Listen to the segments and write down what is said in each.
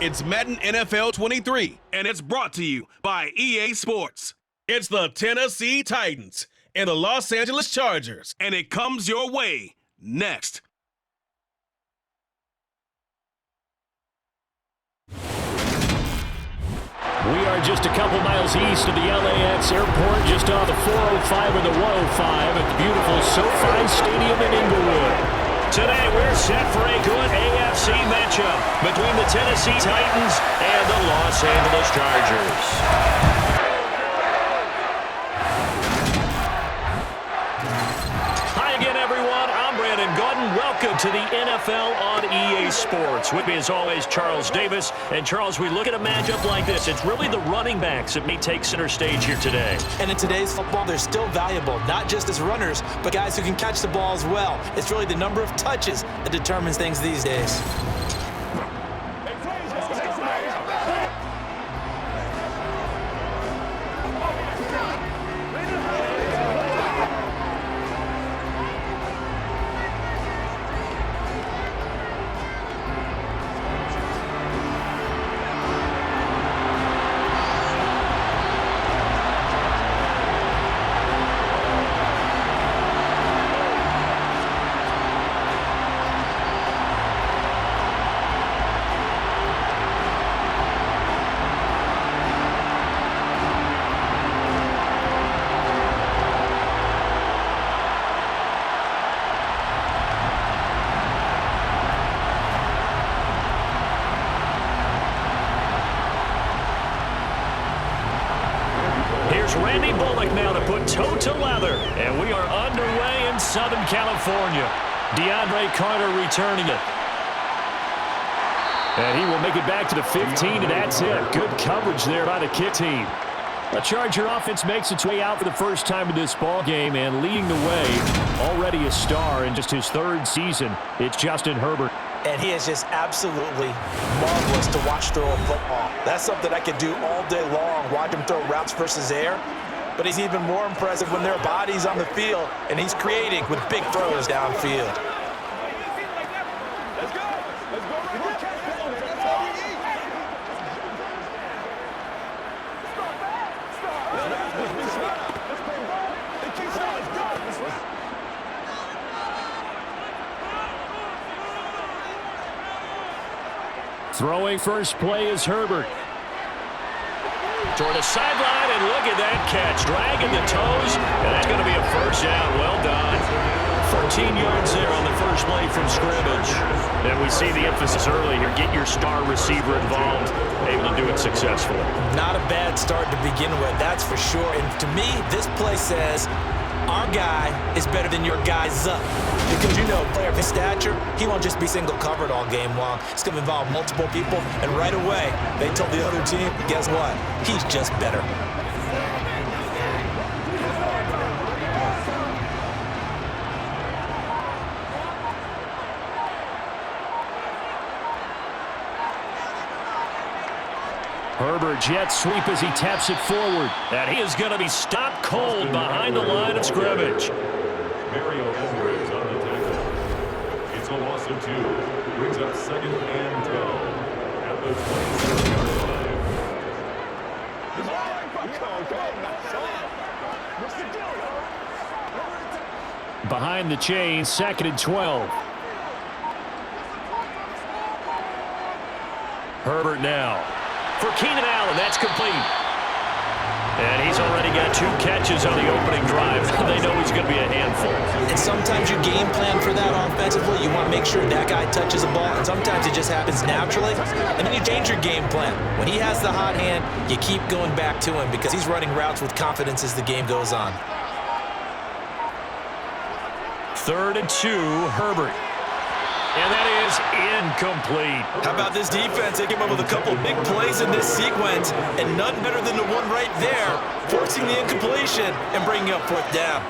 It's Madden NFL 23, and it's brought to you by EA Sports. It's the Tennessee Titans and the Los Angeles Chargers, and it comes your way next. We are just a couple miles east of the LAX airport, just off the 405 and the 105 at the beautiful SoFi Stadium in Inglewood. Today we're set for a good AFC matchup between the Tennessee Titans and the Los Angeles Chargers. Welcome to the NFL on EA Sports. With me as always, Charles Davis. And Charles, we look at a matchup like this. It's really the running backs that may take center stage here today. And in today's football, they're still valuable, not just as runners, but guys who can catch the ball as well. It's really the number of touches that determines things these days. Southern California. DeAndre Carter returning it. And he will make it back to the 15, and that's it. Good coverage there by the kick team. The Charger offense makes its way out for the first time in this ball game, and leading the way, already a star in just his third season, it's Justin Herbert. And he is just absolutely marvelous to watch throw a football. That's something I could do all day long, watch him throw routes versus air. But he's even more impressive when there are bodies on the field, and he's creating with big throws downfield. Throwing first play is Herbert. Toward the sideline, and look at that catch. Dragging the toes, and that's going to be a first down. Well done. 14 yards there on the first play from scrimmage. And we see the emphasis early here. Get your star receiver involved. Able to do it successfully. Not a bad start to begin with, that's for sure. And to me, this play says, our guy is better than your guy's up. Because, you know, player of his stature, he won't just be single covered all game long. It's going to involve multiple people. And right away, they told the other team, guess what? He's just better. Herbert jet sweep as he taps it forward. And he is going to be stopped cold behind the line of scrimmage. Mario Edwards on the tackle. It's a loss of 2. Brings up 2nd and 10 at the 27-yard line. Behind the chain, 2nd and 12. Herbert now. For Keenan Allen, that's complete. And he's already got 2 catches on the opening drive. They know he's going to be a handful. And sometimes you game plan for that offensively. You want to make sure that guy touches the ball, and sometimes it just happens naturally. And then you change your game plan. When he has the hot hand, you keep going back to him because he's running routes with confidence as the game goes on. 3rd and 2, Herbert. And that is incomplete. How about this defense? They came up with a couple big plays in this sequence, and none better than the one right there, forcing the incompletion and bringing up 4th down.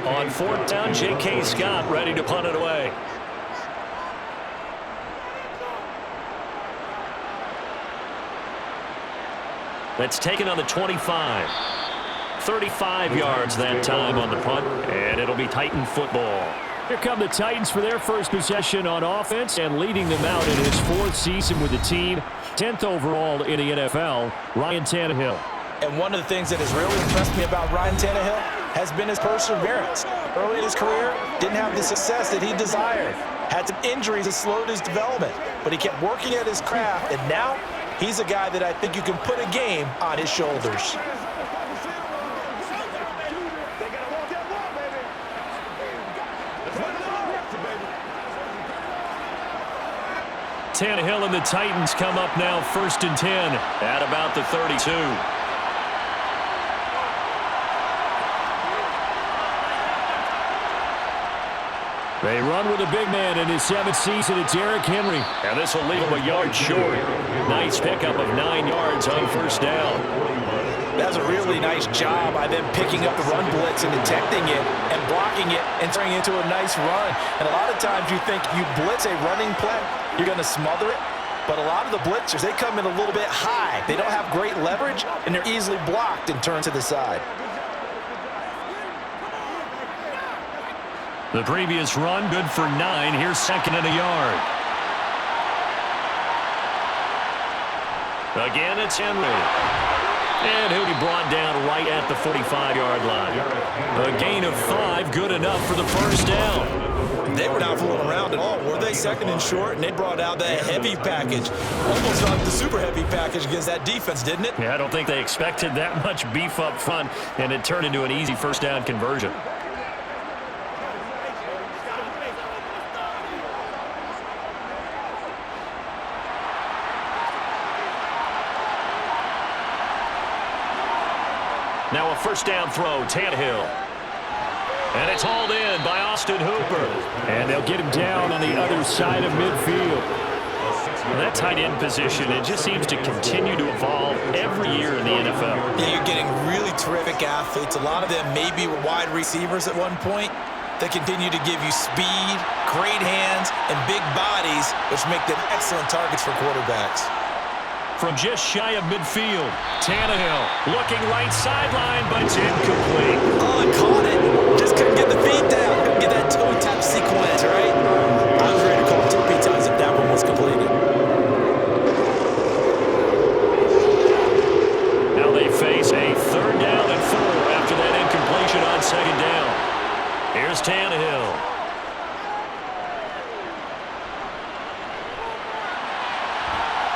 On 4th down, J.K. Scott ready to punt it away. That's taken on the 25. 35 yards that time on the punt, and it'll be Titan football. Here come the Titans for their first possession on offense, and leading them out in his fourth season with the team, 10th overall in the NFL, Ryan Tannehill. And one of the things that has really impressed me about Ryan Tannehill has been his perseverance. Early in his career, didn't have the success that he desired. Had some injuries that slowed his development, but he kept working at his craft, and now he's a guy that I think you can put a game on his shoulders. Tannehill and the Titans come up now 1st and 10 at about the 32. They run with a big man in his 7th season. It's Derrick Henry. And this will leave him a yard short. Nice pickup of 9 yards on 1st down. That's a really nice job by them picking up the run blitz and detecting it and blocking it and turning it into a nice run. And a lot of times you think you blitz a running play, you're going to smother it. But a lot of the blitzers, they come in a little bit high. They don't have great leverage, and they're easily blocked and turned to the side. The previous run, good for 9. Here's 2nd and a yard. Again, it's Henry. And he'll be brought down right at the 45-yard line. A gain of 5, good enough for the 1st down. They were not fooling around at all, were they? 2nd and short, and they brought out that heavy package. Almost like the super heavy package against that defense, didn't it? Yeah, I don't think they expected that much beef up front, and it turned into an easy 1st down conversion. Now a 1st down throw, Tannehill. And it's hauled in by Austin Hooper. And they'll get him down on the other side of midfield. And that tight end position, it just seems to continue to evolve every year in the NFL. Yeah, you're getting really terrific athletes. A lot of them maybe were wide receivers at one point that continue to give you speed, great hands, and big bodies, which make them excellent targets for quarterbacks. From just shy of midfield, Tannehill looking right sideline, but it's incomplete. Oh, I caught it. Just couldn't get the feet down. Couldn't get that toe tap sequence, right? I was ready to call 2 times if that one was completed. Now they face a 3rd down and 4 after that incompletion on 2nd down. Here's Tannehill.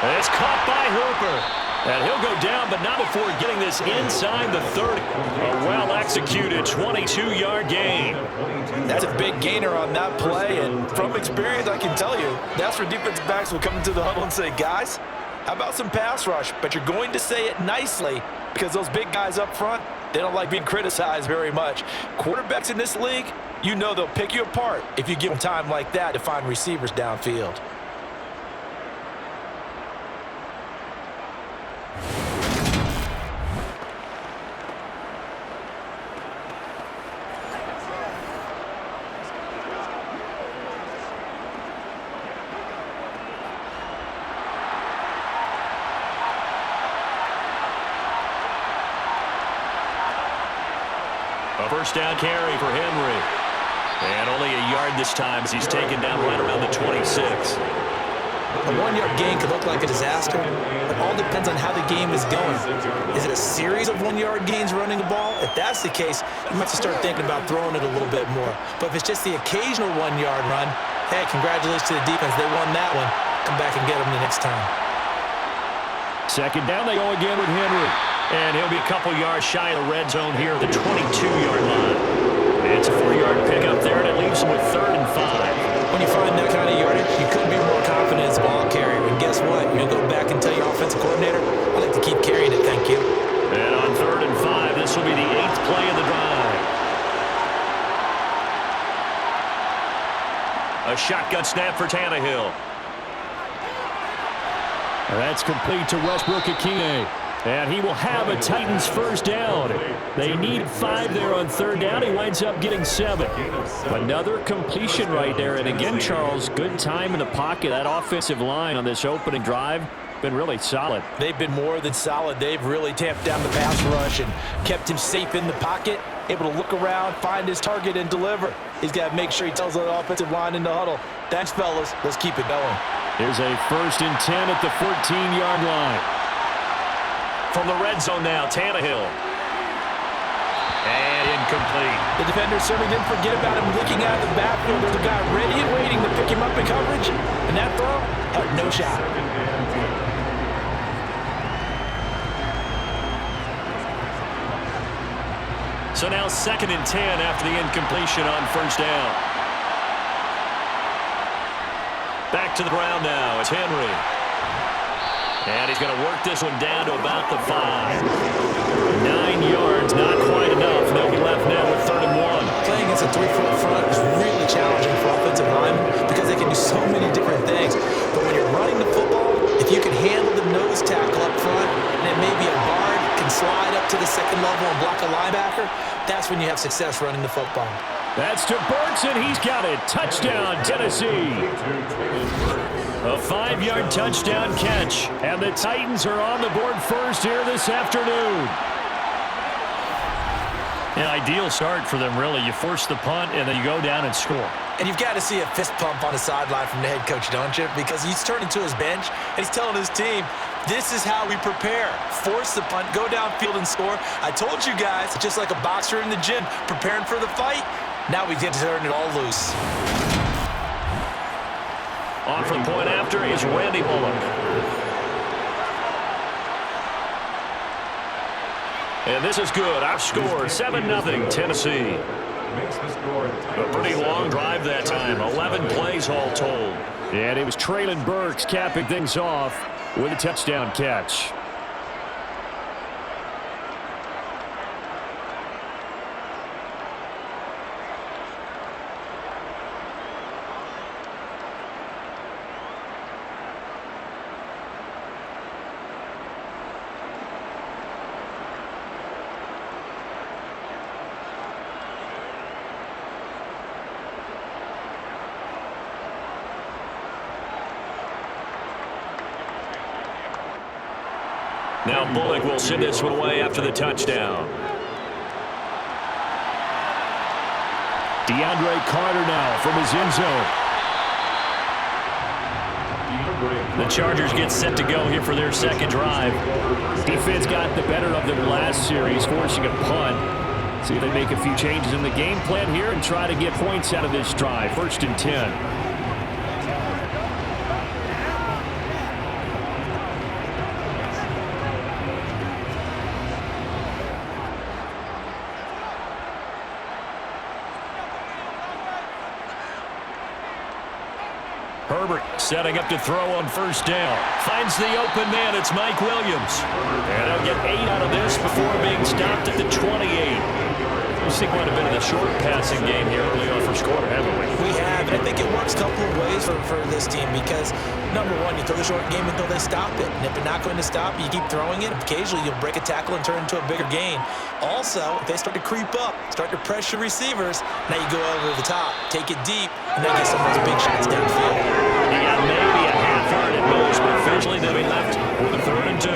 And it's caught by Hooper. And he'll go down, but not before getting this inside the 30. A well-executed 22-yard gain. That's a big gainer on that play, and from experience, I can tell you, that's where defensive backs will come into the huddle and say, guys, how about some pass rush? But you're going to say it nicely because those big guys up front, they don't like being criticized very much. Quarterbacks in this league, you know they'll pick you apart if you give them time like that to find receivers downfield. A 1st down carry for Henry. And only a yard this time as he's taken down right around the 26. A 1-yard gain could look like a disaster. It all depends on how the game is going. Is it a series of 1-yard gains running the ball? If that's the case, you might have to start thinking about throwing it a little bit more. But if it's just the occasional 1-yard run, hey, congratulations to the defense. They won that one. Come back and get them the next time. 2nd down, they go again with Henry. And he'll be a couple yards shy of the red zone here at the 22-yard line. It's a 4-yard pickup there, and it leaves him with 3rd and 5. When you find that kind of yardage, you couldn't be more confident as a ball carrier. And guess what? You're going to go back and tell your offensive coordinator, I'd like to keep carrying it, thank you. And on 3rd and 5, this will be the 8th play of the drive. A shotgun snap for Tannehill. That's complete to Westbrook-Ikhine. And he will have a Titans 1st down. They need 5 there on 3rd down. He winds up getting 7. Another completion right there. And again, Charles, good time in the pocket. That offensive line on this opening drive been really solid. They've been more than solid. They've really tamped down the pass rush and kept him safe in the pocket, able to look around, find his target, and deliver. He's got to make sure he tells the offensive line in the huddle. Thanks, fellas. Let's keep it going. Here's a 1st and 10 at the 14-yard line. From the red zone now, Tannehill. And incomplete. The defender certainly didn't forget about him looking out of the backfield. There's a guy ready and waiting to pick him up in coverage. And that throw had no shot. So now 2nd and 10 after the incompletion on 1st down. Back to the ground now. It's Henry. And he's going to work this one down to about the 5. 9 yards, not quite enough. They'll be left now with 3rd and 1. Playing against a 3-foot front is really challenging for offensive linemen because they can do so many different things. But when you're running the football, if you can handle the nose tackle up front, and then maybe a guard can slide up to the 2nd level and block a linebacker, that's when you have success running the football. That's to Burks, and he's got it. Touchdown, Tennessee. A 5-yard touchdown catch, and the Titans are on the board first here this afternoon. An ideal start for them, really. You force the punt, and then you go down and score. And you've got to see a fist pump on the sideline from the head coach, don't you? Because he's turning to his bench, and he's telling his team, this is how we prepare. Force the punt, go downfield and score. I told you guys, just like a boxer in the gym, preparing for the fight, now we get to turn it all loose. On for the point after is Randy Bullock. And this is good. Our score, 7-0 Tennessee. A pretty long drive that time. 11 plays all told. And it was Traylon Burks capping things off with a touchdown catch. Now Bullock will send this one away after the touchdown. DeAndre Carter now from his end zone. The Chargers get set to go here for their 2nd drive. Defense got the better of them last series, forcing a punt. See if they make a few changes in the game plan here and try to get points out of this drive. 1st and 10. Herbert setting up to throw on 1st down. Finds the open man. It's Mike Williams. And he'll get 8 out of this before being stopped at the 28. We've seen quite a bit of the short passing game here early on first quarter, haven't we? We have, and I think it works a couple of ways for this team because, number one, you throw the short game until they stop it. And if they're not going to stop it, you keep throwing it. Occasionally, you'll break a tackle and turn it into a bigger gain. Also, if they start to creep up, start to pressure receivers, now you go over the top, take it deep, and then get some of those big shots downfield. He got maybe a half yard at most, but eventually they'll be left with a 3rd and 2.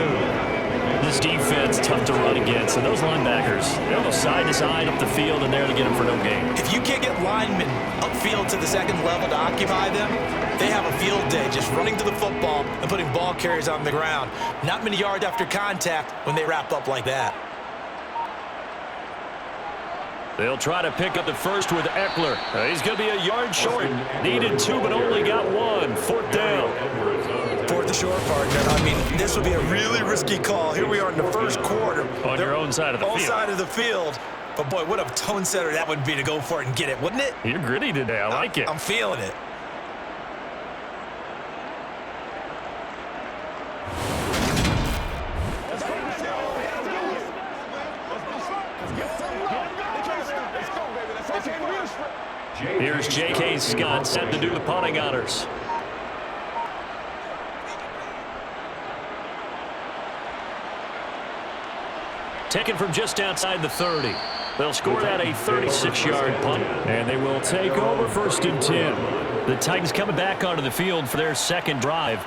This defense, tough to run against. And those linebackers, they'll go side to side up the field and there to get them for no gain. If you can't get linemen upfield to the 2nd level to occupy them, they have a field day just running to the football and putting ball carriers on the ground. Not many yards after contact when they wrap up like that. They'll try to pick up the first with Eckler. He's going to be a yard short. Needed 2, but only got 1. 4th down. 4th and short, partner. I mean, this would be a really risky call. Here we are in the 1st quarter. On your own side of the field. Own side of the field. But, boy, what a tone setter that would be to go for it and get it, wouldn't it? You're gritty today. I like it. I'm feeling it. Here's J.K. Scott set to do the punting honors. Taken from just outside the 30. They'll score that a 36-yard punt. And they will take over 1st and 10. The Titans coming back onto the field for their 2nd drive.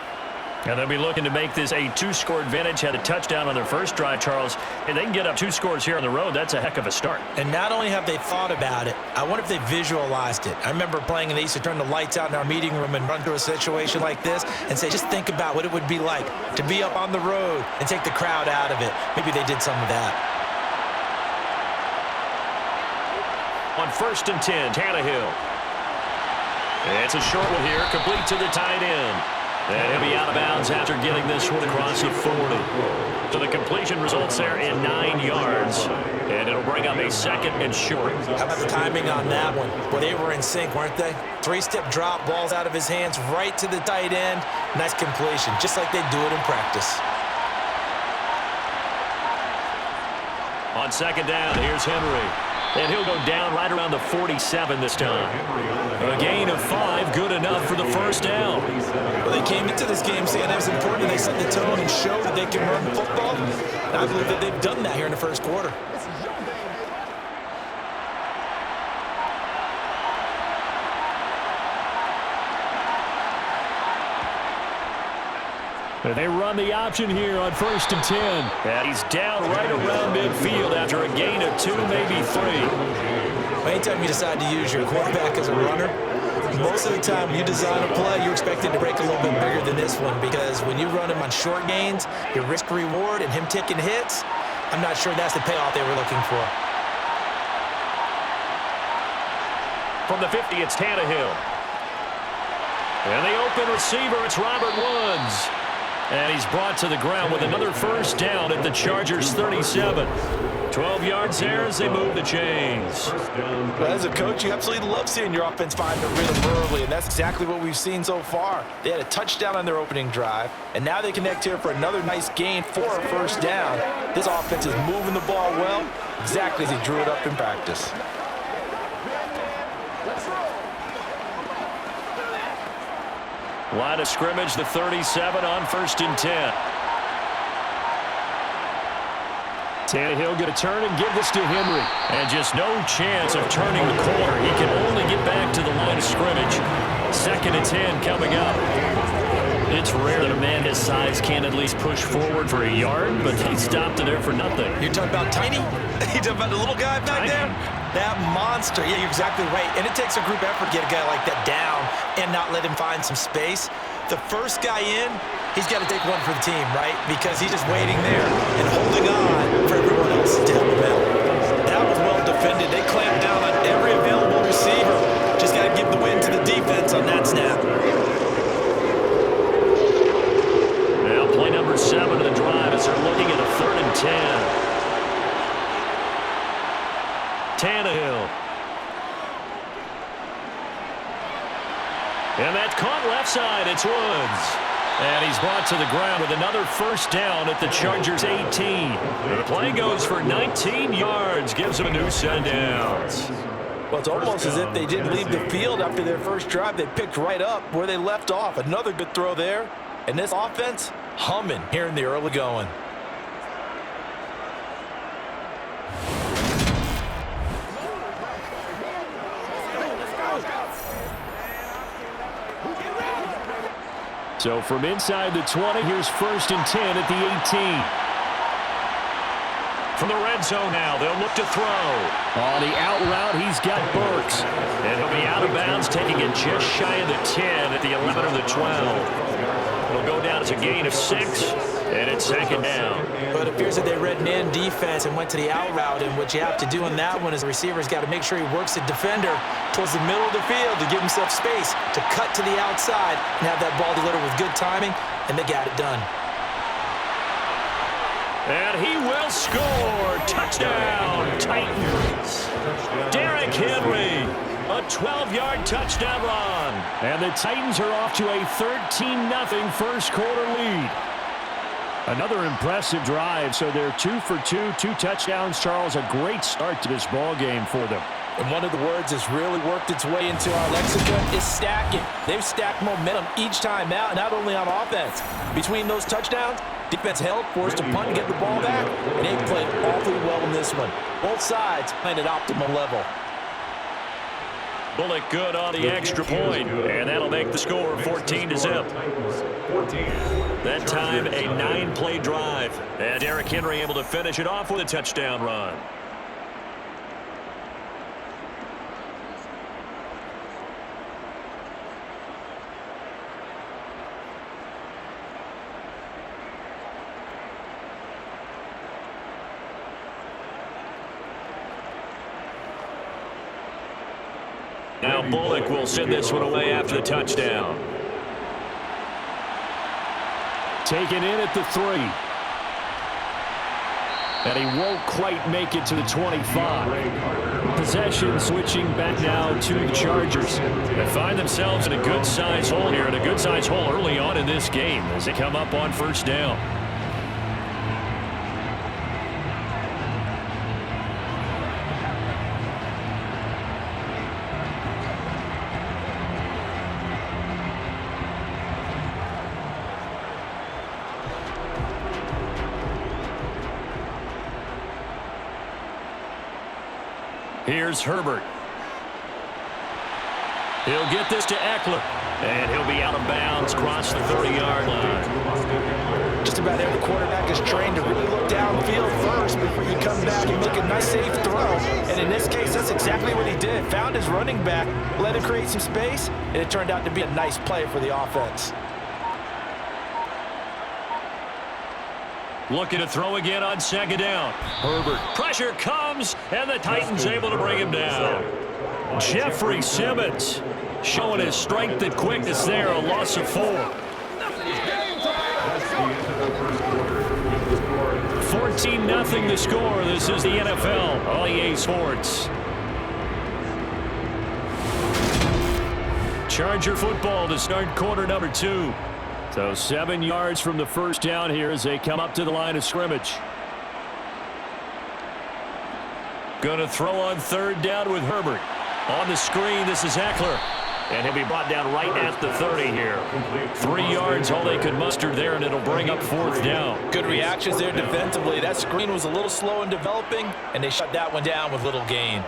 And they'll be looking to make this a 2-score advantage. Had a touchdown on their first drive, Charles. And they can get up 2 scores here on the road. That's a heck of a start. And not only have they thought about it, I wonder if they visualized it. I remember playing and they used to turn the lights out in our meeting room and run through a situation like this and say, just think about what it would be like to be up on the road and take the crowd out of it. Maybe they did some of that. On 1st and 10, Tannehill. It's a short one here, complete to the tight end. And he'll be out of bounds after getting this one across the 40. So the completion results there in 9 yards. And it'll bring up a 2nd and short. How about the timing on that one? Well, they were in sync, weren't they? 3-step drop, balls out of his hands, right to the tight end. Nice completion, just like they do it in practice. On 2nd down, here's Henry. And he'll go down right around the 47 this time. A gain of 5, good enough for the 1st down. Well, they came into this game saying that was important. They set the tone and showed that they can run football. And I believe that they've done that here in the 1st quarter. They run the option here on 1st and 10. And he's down right around midfield after a gain of 2, maybe 3. Anytime you decide to use your quarterback as a runner, most of the time when you design a play, you're expected to break a little bit bigger than this one, because when you run him on short gains, your risk-reward and him taking hits, I'm not sure that's the payoff they were looking for. From the 50, it's Tannehill. And the open receiver, it's Robert Woods. And he's brought to the ground with another 1st down at the Chargers' 37. 12 yards there as they move the chains. Well, as a coach, you absolutely love seeing your offense find the rhythm early, and that's exactly what we've seen so far. They had a touchdown on their opening drive, and now they connect here for another nice gain for a 1st down. This offense is moving the ball well, exactly as he drew it up in practice. Line of scrimmage, the 37 on 1st and 10. Tannehill going to turn and give this to Henry. And just no chance of turning the corner. He can only get back to the line of scrimmage. 2nd and 10 coming up. It's rare that a man his size can't at least push forward for a yard, but they stopped it there for nothing. You're talking about Tiny? You're talking about the little guy back there? That monster. Yeah, you're exactly right. And it takes a group effort to get a guy like that down and not let him find some space. The first guy in, he's got to take one for the team, right? Because he's just waiting there and holding on for everyone else to help him out. That was well defended. They clamped down on every available receiver. Just got to give the win to the defense on that snap. Now play number 7 of the drive as they're looking at a 3rd and 10. Tannehill. And that's caught left side. It's Woods. And he's brought to the ground with another 1st down at the Chargers' 18. The play goes for 19 yards. Gives them a new set of downs. Well, it's almost as if they didn't leave the field after their first drive. They picked right up where they left off. Another good throw there. And this offense humming here in the early going. So from inside the 20, here's 1st and 10 at the 18. From the red zone now, they'll look to throw. On the out route, he's got Burks. And he'll be out of bounds, taking it just shy of the 10 at the 11 or the 12. It'll go down as a gain of 6, and it's 2nd down. But it appears that they read man defense and went to the out route, and what you have to do in that one is the receiver's got to make sure he works the defender towards the middle of the field to give himself space to cut to the outside and have that ball delivered with good timing, and they got it done. And he will score. Touchdown, Titans. Derrick Henry, a 12-yard touchdown run. And the Titans are off to a 13-0 first quarter lead. Another impressive drive, so they're 2 for 2, 2 touchdowns. Charles, a great start to this ball game for them. And one of the words that's really worked its way into our lexicon is stacking. They've stacked momentum each time out, not only on offense. Between those touchdowns, defense held, forced to punt and get the ball back, and they played awfully well in this one. Both sides playing at optimal level. Bullock good on the extra point, and that'll make the score 14-0. That time, a 9-play drive. And Derrick Henry able to finish it off with a touchdown run. Now Bullock will send this one away after the touchdown. Taken in at the 3. And he won't quite make it to the 25. Possession switching back now to the Chargers. They find themselves in a good-sized hole here, and a good-sized hole early on in this game as they come up on first down. Here's Herbert. He'll get this to Eckler. And he'll be out of bounds across the 30-yard line. Just about every quarterback is trained to really look downfield first before you come back and make a nice safe throw. And in this case, that's exactly what he did. Found his running back, let him create some space, and it turned out to be a nice play for the offense. Looking to throw again on second down. Herbert. Pressure comes, and the Titans able to bring him down. Jeffrey Simmons showing his strength and quickness there, a loss of 4. 14-0 the score. This is the NFL on EA Sports. Charger football to start quarter number 2. So 7 yards from the first down here as they come up to the line of scrimmage. Going to throw on third down with Herbert. On the screen, this is Eckler. And he'll be brought down right at the 30 here. 3 yards, all they could muster there, and it'll bring up fourth down. Good reactions there defensively. That screen was a little slow in developing, and they shut that one down with little gain.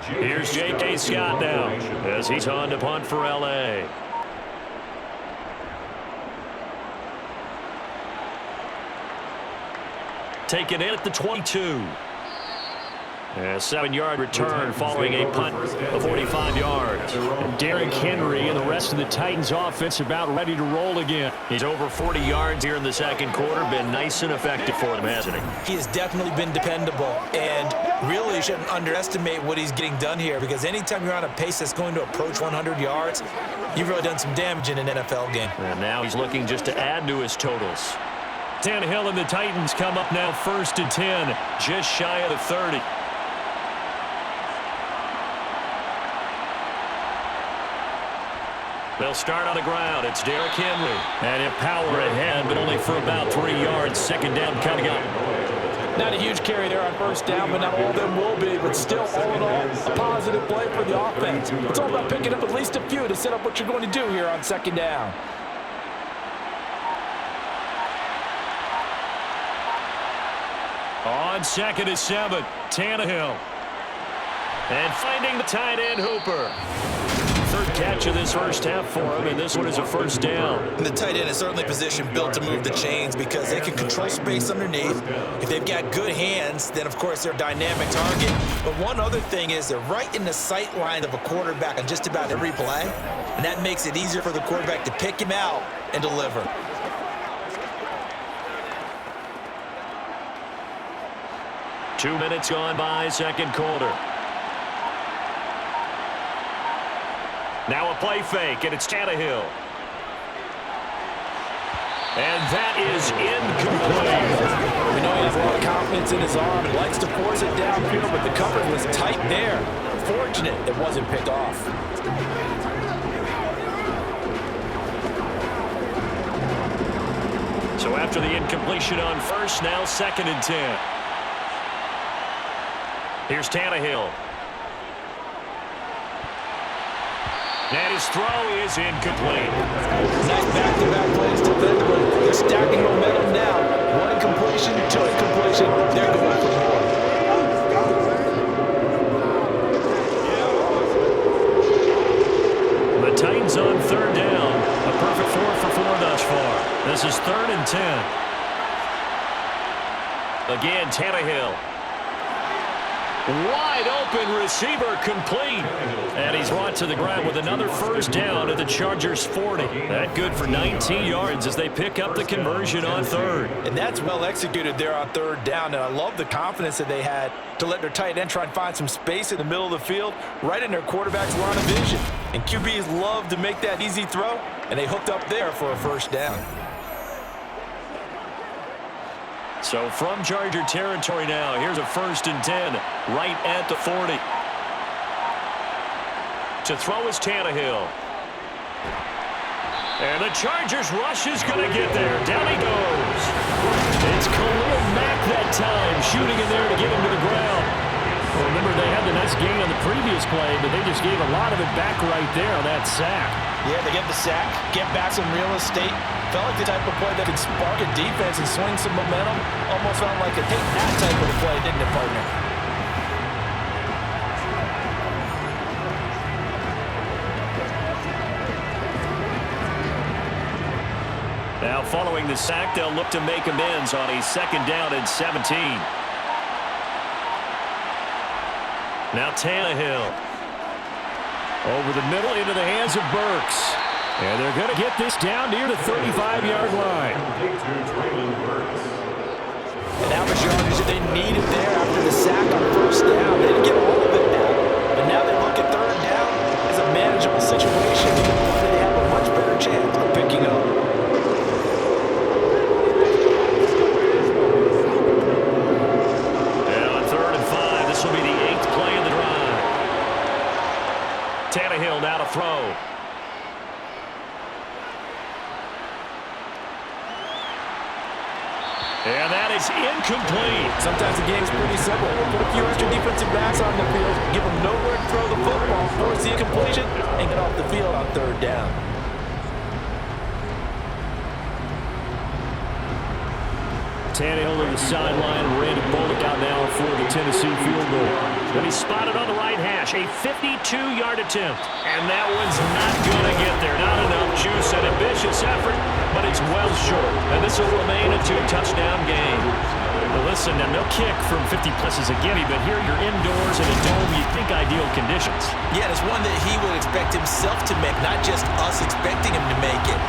Here's J.K. Scott now as he's on to punt for L.A. Taken in at the 22. A 7-yard return following a punt of 45 yards. Derrick Henry and the rest of the Titans offense about ready to roll again. He's over 40 yards here in the second quarter. Been nice and effective for them, hasn't he? He has definitely been dependable, and really you shouldn't underestimate what he's getting done here, because anytime you're on a pace that's going to approach 100 yards, you've really done some damage in an NFL game. And now he's looking just to add to his totals. Tannehill and the Titans come up now 1st and 10, just shy of the 30. They'll start on the ground. It's Derrick Henry. And a power ahead, but only for about 3 yards. Second down coming up. Not a huge carry there on first down, but not all of them will be. But still, all in all, a positive play for the offense. It's all about picking up at least a few to set up what you're going to do here on second down. On second and 7, Tannehill. And finding the tight end, Hooper. Third catch of this first half for him, and this one is a first down. And the tight end is certainly positioned built to move the chains because they can control space underneath. If they've got good hands, then of course they're a dynamic target. But one other thing is they're right in the sight line of a quarterback on just about every play, and that makes it easier for the quarterback to pick him out and deliver. Two minutes gone by, second quarter. Now a play fake, and it's Tannehill. And that is incomplete. We know he has a lot of confidence in his arm and likes to force it downfield, but the coverage was tight there. Fortunate it wasn't picked off. So after the incompletion on first, now 2nd and 10. Here's Tannehill. And his throw is incomplete. Nice back-to-back plays defensively. They're stacking momentum now. One incompletion, two incompletion. They're going for more. The Titans on third down. A perfect 4 for 4 thus far. This is 3rd and 10. Again, Tannehill. Wide open receiver complete. And he's brought to the ground with another first down at the Chargers 40. That good for 19 yards as they pick up the conversion on third. And that's well executed there on third down. And I love the confidence that they had to let their tight end try and find some space in the middle of the field, right in their quarterback's line of vision. And QBs love to make that easy throw, and they hooked up there for a first down. So from Charger territory now, here's a 1st and 10 right at the 40. To throw is Tannehill. And the Chargers rush is going to get there. Down he goes. It's Khalil Mack that time, shooting in there to get him to the ground. Well, remember, they had the nice gain on the previous play, but they just gave a lot of it back right there on that sack. Yeah, they get the sack, get back some real estate. Felt like the type of play that could spark a defense and swing some momentum. Almost felt like a take that type of play, didn't it, partner? Now, following the sack, they'll look to make amends on a 2nd down and 17. Now Tannehill. Over the middle into the hands of Burks. And they're going to get this down near the 35-yard line. And average yardage that they needed there after the sack on first down. They didn't get all of it back. But now they look at third down as a manageable situation. They have a much better chance of picking up. And on 3rd and 5, this will be the 8th play of the drive. Tannehill now to throw. And that is incomplete. Sometimes the game's pretty simple. Put a few extra defensive backs on the field, give them nowhere to throw the football, force the incompletion, and get off the field on third down. Tannehill to the sideline. Randy Bullock out now for the Tennessee field goal. Then he's spotted on the right hash. A 52-yard attempt. And that one's not going to get there. Not enough juice. An ambitious effort, but it's well short. And this will remain a 2-touchdown game. Well, listen, now no kick from 50-plus is a gimme, but here you're indoors in a dome. You'd think ideal conditions. Yeah, it's one that he would expect himself to make, not just us expecting him to make it.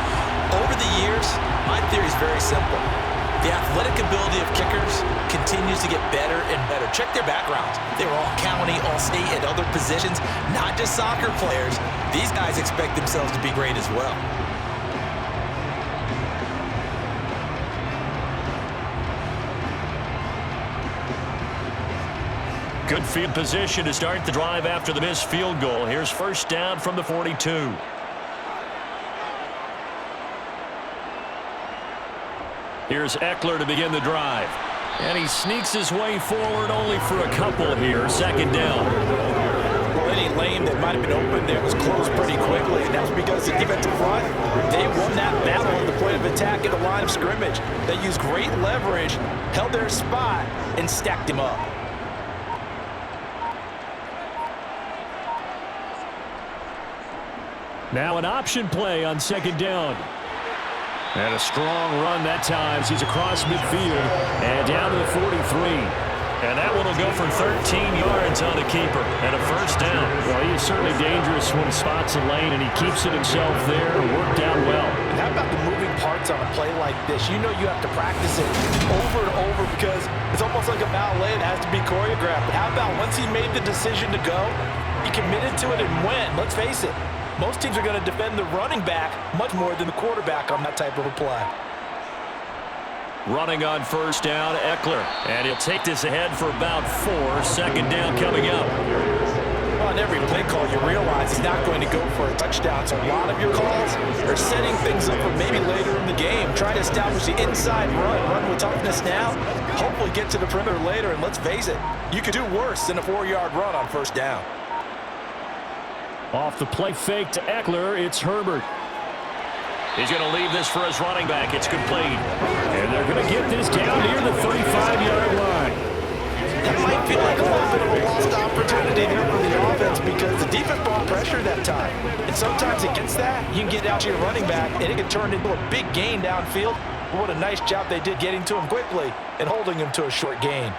Over the years, my theory is very simple. The athletic ability of kickers continues to get better and better. Check their backgrounds. They were all county, all state, at other positions, not just soccer players. These guys expect themselves to be great as well. Good field position to start the drive after the missed field goal. Here's first down from the 42. Here's Eckler to begin the drive. And he sneaks his way forward only for a couple here. 2nd down. Well, any lane that might have been open there was closed pretty quickly, and that's because the defensive front, they won that battle at the point of attack at the line of scrimmage. They used great leverage, held their spot, and stacked him up. Now an option play on 2nd down. And a strong run that time. He's across midfield and down to the 43. And that one will go for 13 yards on the keeper and a first down. Well, he is certainly dangerous when he spots a lane, and he keeps it himself there. Worked out well. And how about the moving parts on a play like this? You know you have to practice it over and over because it's almost like a ballet that has to be choreographed. But how about once he made the decision to go, he committed to it and went. Let's face it. Most teams are going to defend the running back much more than the quarterback on that type of a play. Running on first down, Eckler. And he'll take this ahead for about 4. 2nd down coming up. Well, on every play call, you realize he's not going to go for a touchdown. So a lot of your calls are setting things up for maybe later in the game. Trying to establish the inside run with toughness now. Hopefully get to the perimeter later. And let's face it, you could do worse than a 4-yard run on first down. Off the play fake to Eckler, it's Herbert. He's going to leave this for his running back. It's complete. And they're going to get this down near the 35-yard line. That might feel like a little bit of a lost opportunity there for the offense because the defense brought pressure that time. And sometimes against that, you can get out to your running back, and it can turn into a big gain downfield. What a nice job they did getting to him quickly and holding him to a short gain.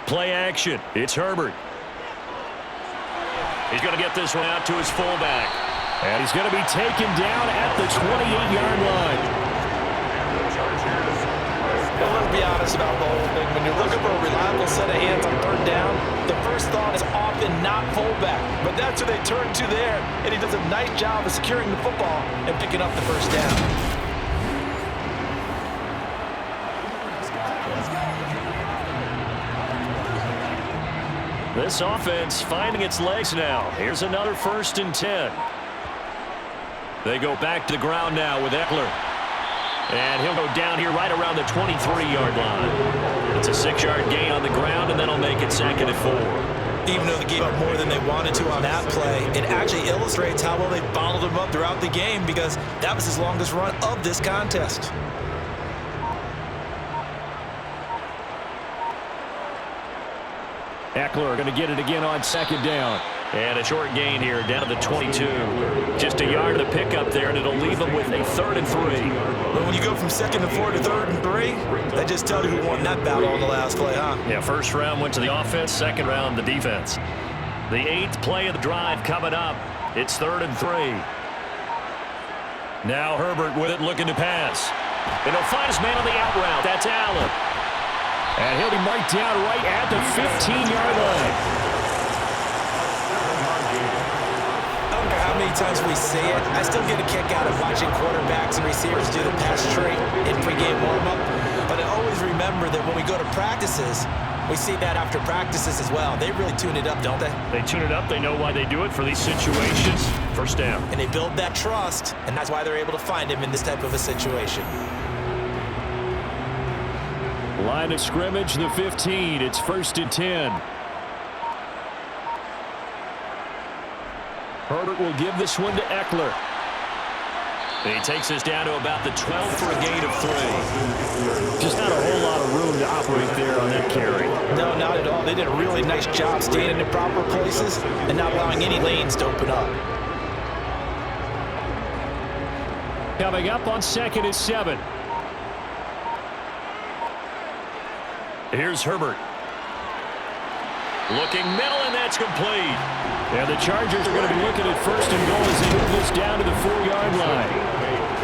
Play action. It's Herbert. He's going to get this one out to his fullback. And he's going to be taken down at the 28-yard line. Well, let's be honest about the whole thing. When you're looking for a reliable set of hands on third down, the first thought is often not fullback. But that's who they turn to there, and he does a nice job of securing the football and picking up the first down. This offense finding its legs now. Here's another 1st and 10. They go back to the ground now with Eckler. And he'll go down here right around the 23-yard line. It's a 6-yard gain on the ground, and then he'll make it 2nd and 4. Even though they gave up more than they wanted to on that play, it actually illustrates how well they bottled him up throughout the game because that was his longest run of this contest. Eckler going to get it again on 2nd down. And a short gain here down to the 22. Just a yard of the pickup there, and it'll leave them with a 3rd and 3. But when you go from 2nd and 4 to 3rd and 3, that just tells you who won that battle on the last play, huh? Yeah, first round went to the offense, second round the defense. The 8th play of the drive coming up. It's 3rd and 3. Now Herbert with it, looking to pass. And he'll find his man on the out route. That's Allen. And he'll be marked down right at the 15-yard line. How many times we see it, I still get a kick out of watching quarterbacks and receivers do the pass tree in pregame warm-up. But I always remember that when we go to practices, we see that after practices as well. They really tune it up, don't they? They tune it up. They know why they do it for these situations. First down. And they build that trust, and that's why they're able to find him in this type of a situation. Line of scrimmage, the 15. It's 1st and 10. Herbert will give this one to Eckler. And he takes this down to about the 12 for a gain of 3. Just not a whole lot of room to operate there on that carry. No, not at all. They did a really nice job staying in the proper places and not allowing any lanes to open up. Coming up on 2nd and 7. Here's Herbert. Looking middle, and that's complete. And the Chargers are going to be looking at 1st and goal as they move this down to the 4-yard line.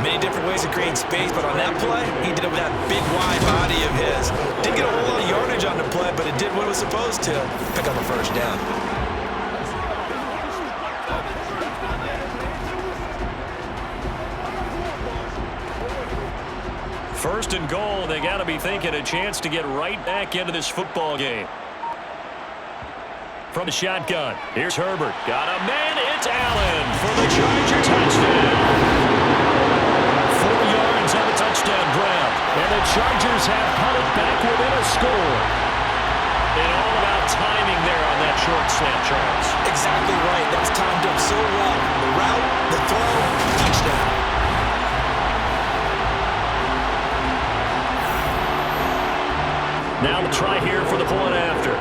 Many different ways to create space, but on that play, he did it with that big, wide body of his. Didn't get a whole lot of yardage on the play, but it did what it was supposed to. Pick up a first down. First and goal, they got to be thinking a chance to get right back into this football game. From the shotgun, here's Herbert. Got a man, it's Allen for the Charger touchdown. 4 yards on the touchdown grab. And the Chargers have punted back within a score. And all about timing there on that short slant, Charles. Exactly right. That was timed up so well. The route, the throw, touchdown. Now the try here for the point after.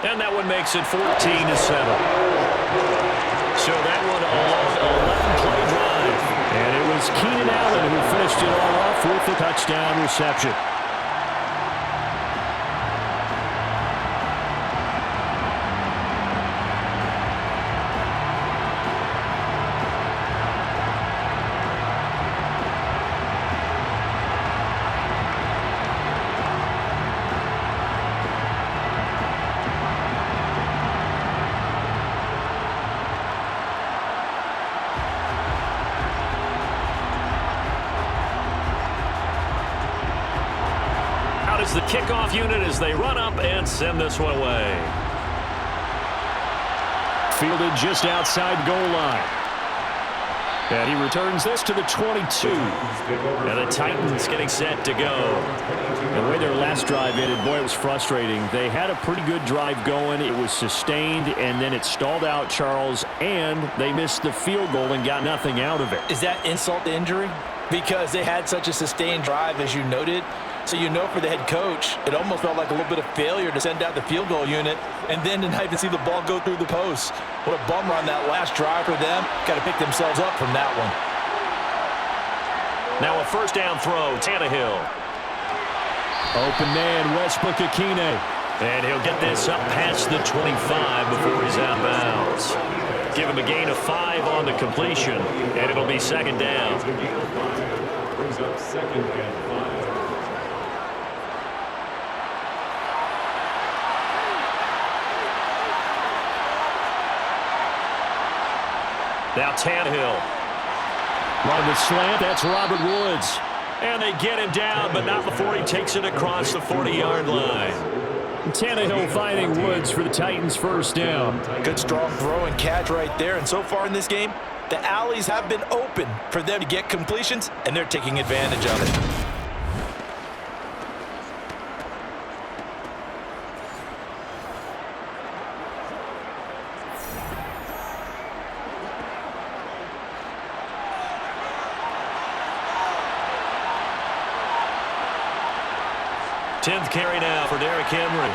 And that one makes it 14-7. So that one a long 11-play drive. And it was Keenan Allen who finished it all off with the touchdown reception. Is the kickoff unit as they run up and send this one away. Fielded just outside goal line. And he returns this to the 22. And the Titans getting set to go. The way their last drive ended, boy, it was frustrating. They had a pretty good drive going. It was sustained, and then it stalled out, Charles, and they missed the field goal and got nothing out of it. Is that insult to injury? Because they had such a sustained drive, as you noted. So you know for the head coach, it almost felt like a little bit of failure to send out the field goal unit and then to not even see the ball go through the post. What a bummer on that last drive for them. Got to pick themselves up from that one. Now a first down throw, Tannehill. Open man, Westbrook-Akine. And he'll get this up past the 25 before he's out of bounds. Give him a gain of 5 on the completion, and it'll be second down. Brings up second and 5. Now Tannehill. On the slant, that's Robert Woods. And they get him down, but not before he takes it across the 40-yard line. Tannehill finding Woods for the Titans' first down. Good strong throw and catch right there. And so far in this game, the alleys have been open for them to get completions, and they're taking advantage of it. Tenth carry now for Derrick Henry.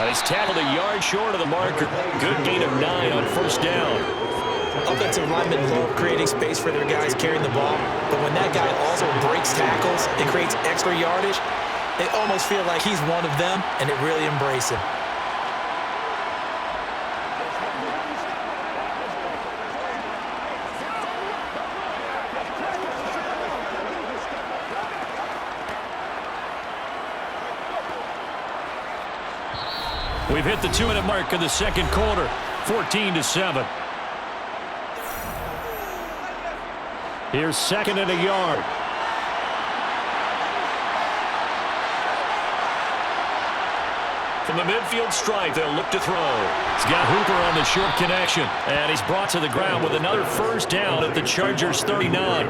He's tackled a yard short of the marker. Good gain of 9 on first down. Offensive linemen love creating space for their guys carrying the ball, but when that guy also breaks tackles and creates extra yardage, they almost feel like he's one of them, and they really embrace him. We've hit the 2-minute mark in the second quarter, 14-7. Here's second and a yard. From the midfield stripe, they'll look to throw. He's got Hooper on the short connection. And he's brought to the ground with another first down at the Chargers' 39.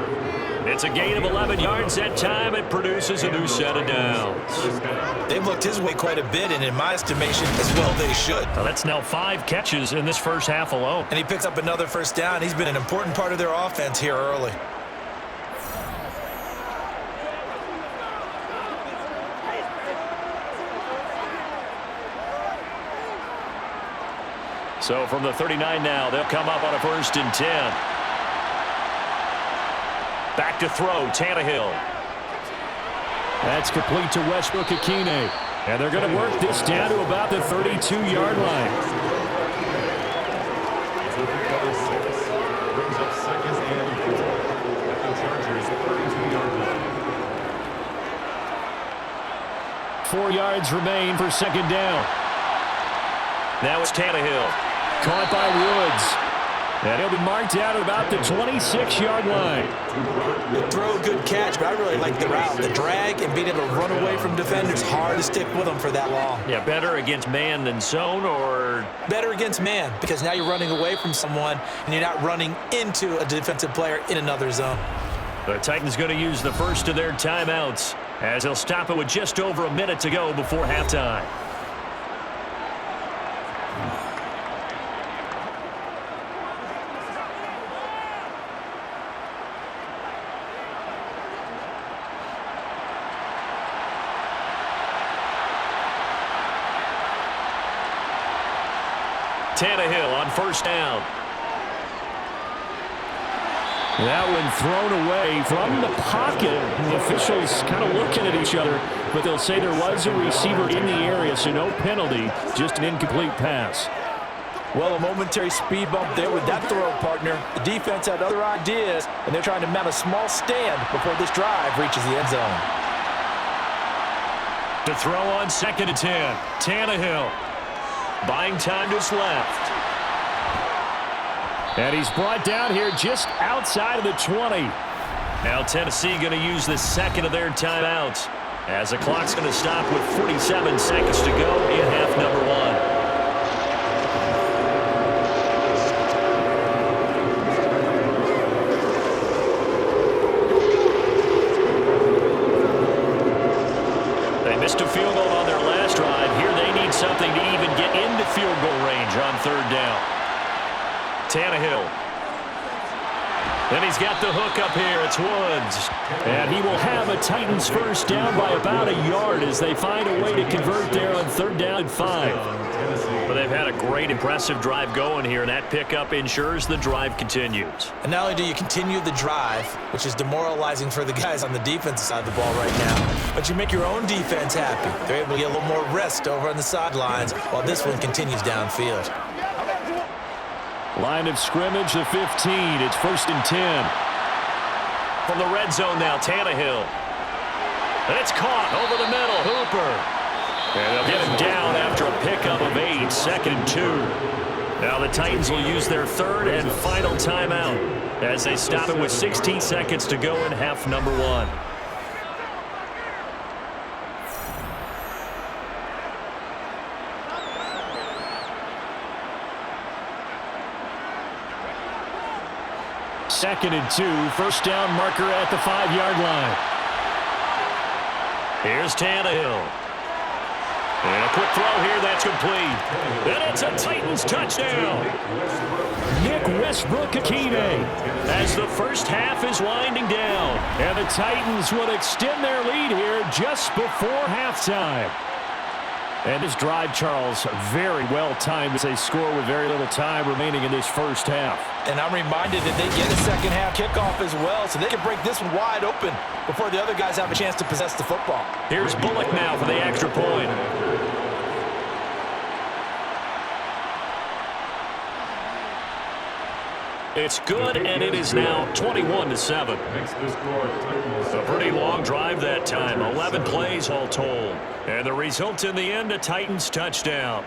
It's a gain of 11 yards that time. It produces a new set of downs. They've looked his way quite a bit, and in my estimation, as well they should. Now that's now 5 catches in this first half alone. And he picks up another first down. He's been an important part of their offense here early. So from the 39 now, they'll come up on a first and 10. Back to throw, Tannehill. That's complete to Westbrook-Akine. And they're going to work this down to about the 32-yard line. Brings up second and 4 at the Chargers' 32-yard line. 4 yards remain for second down. Now it's Tannehill. Caught by Woods. And he'll be marked out at about the 26-yard line. The throw, good catch, but I really like the route. The drag and being able to run away from defenders, hard to stick with them for that long. Yeah, better against man than zone, or? Better against man, because now you're running away from someone and you're not running into a defensive player in another zone. The Titans going to use the first of their timeouts as they'll stop it with just over a minute to go before halftime. Tannehill on first down. That one thrown away from the pocket. The officials kind of looking at each other, but they'll say there was a receiver in the area, so no penalty, just an incomplete pass. Well, a momentary speed bump there with that throw, partner. The defense had other ideas, and they're trying to mount a small stand before this drive reaches the end zone. To throw on second and 10. Tannehill buying time to his left. And he's brought down here just outside of the 20. Now Tennessee going to use the second of their timeouts as the clock's going to stop with 47 seconds to go in half number 1. Missed a field goal on their last drive. Here they need something to even get into field goal range on third down. Tannehill. Then he's got the hook up here. It's Woods. And he will have a Titans first down by about a yard as they find a way to convert there on third down and 5. But they've had a great, impressive drive going here, and that pickup ensures the drive continues. And not only do you continue the drive, which is demoralizing for the guys on the defensive side of the ball right now, but you make your own defense happy. They're able to get a little more rest over on the sidelines while this one continues downfield. Line of scrimmage, the 15. It's 1st and 10. From the red zone now, Tannehill. And it's caught over the middle. Hooper. And they'll get him down after a pickup of 8, 2nd and 2. Now the Titans will use their third and final timeout as they stop it with 16 seconds to go in half number 1. Second and 2, first down marker at the 5-yard line. Here's Tannehill. And a quick throw here, that's complete. And it's a Titans touchdown. Nick Westbrook-Akine As the first half is winding down. And the Titans will extend their lead here just before halftime. And this drive, Charles, very well timed as they score with very little time remaining in this first half. And I'm reminded that they get a second half kickoff as well, so they can break this one wide open before the other guys have a chance to possess the football. Here's Bullock now for the extra point. It's good, and it is now 21-7. A pretty long drive that time, 11 plays all told. And the result in the end, a Titans touchdown.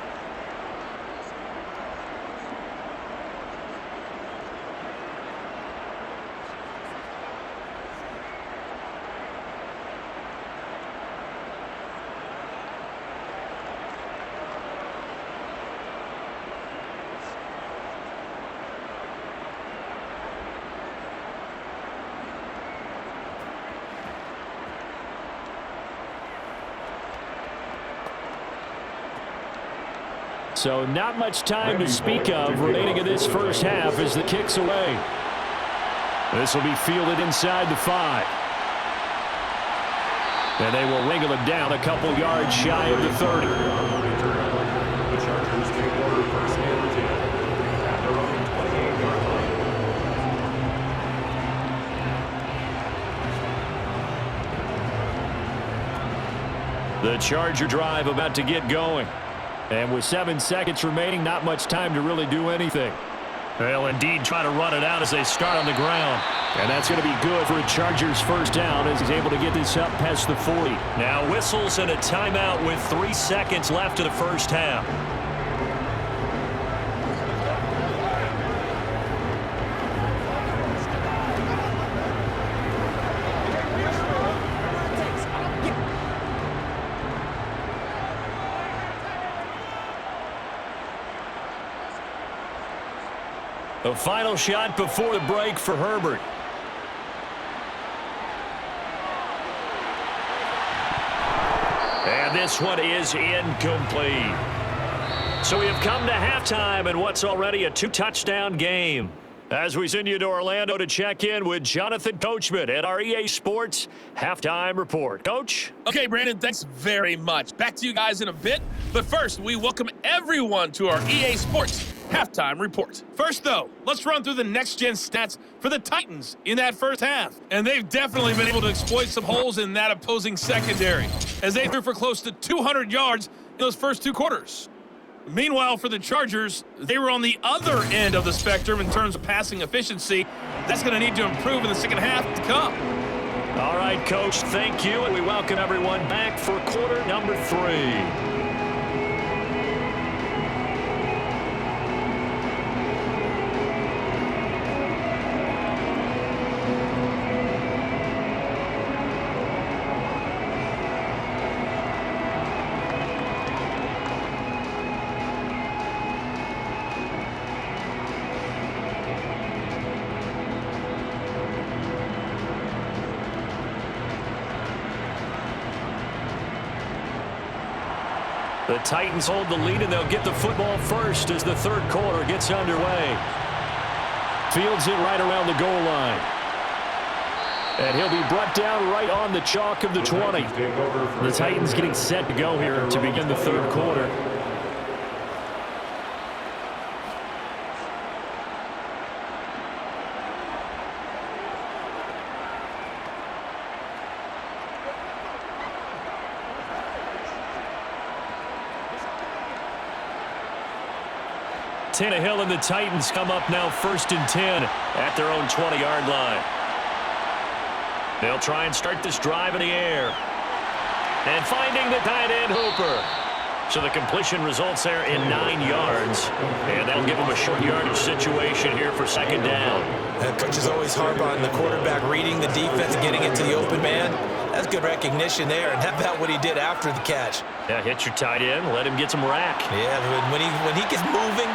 So not much time to speak of remaining in this first half as the kick's away. This will be fielded inside the 5. And they will wriggle him down a couple yards shy of the 30. The Chargers take over first and 10 at their own 28-yard line. The Charger drive about to get going. And with 7 seconds remaining, not much time to really do anything. They'll indeed try to run it out as they start on the ground. And that's going to be good for a Chargers first down as he's able to get this up past the 40. Now whistles and a timeout with 3 seconds left of the first half. The final shot before the break for Herbert. And this one is incomplete. So we have come to halftime in what's already a 2-touchdown game. As we send you to Orlando to check in with Jonathan Coachman at our EA Sports Halftime Report. Coach? Okay, Brandon, thanks very much. Back to you guys in a bit. But first, we welcome everyone to our EA Sports Halftime Report. First, though, let's run through the next-gen stats for the Titans in that first half. And they've definitely been able to exploit some holes in that opposing secondary, as they threw for close to 200 yards in those first 2 quarters. Meanwhile, for the Chargers, they were on the other end of the spectrum in terms of passing efficiency. That's going to need to improve in the second half to come. All right, Coach, thank you, and we welcome everyone back for quarter number 3. The Titans hold the lead, and they'll get the football first as the third quarter gets underway. Fields it right around the goal line. And he'll be brought down right on the chalk of the 20. The Titans getting set to go here to begin the third quarter. Tannehill and the Titans come up now 1st and 10 at their own 20-yard line. They'll try and start this drive in the air. And finding the tight end Hooper. So the completion results there in 9 yards. And that'll give them a short yardage situation here for second down. And coach is always hard on the quarterback reading the defense and getting it to the open man. That's good recognition there. And how about what he did after the catch? Yeah, hit your tight end. Let him get some rack. Yeah, when he gets moving,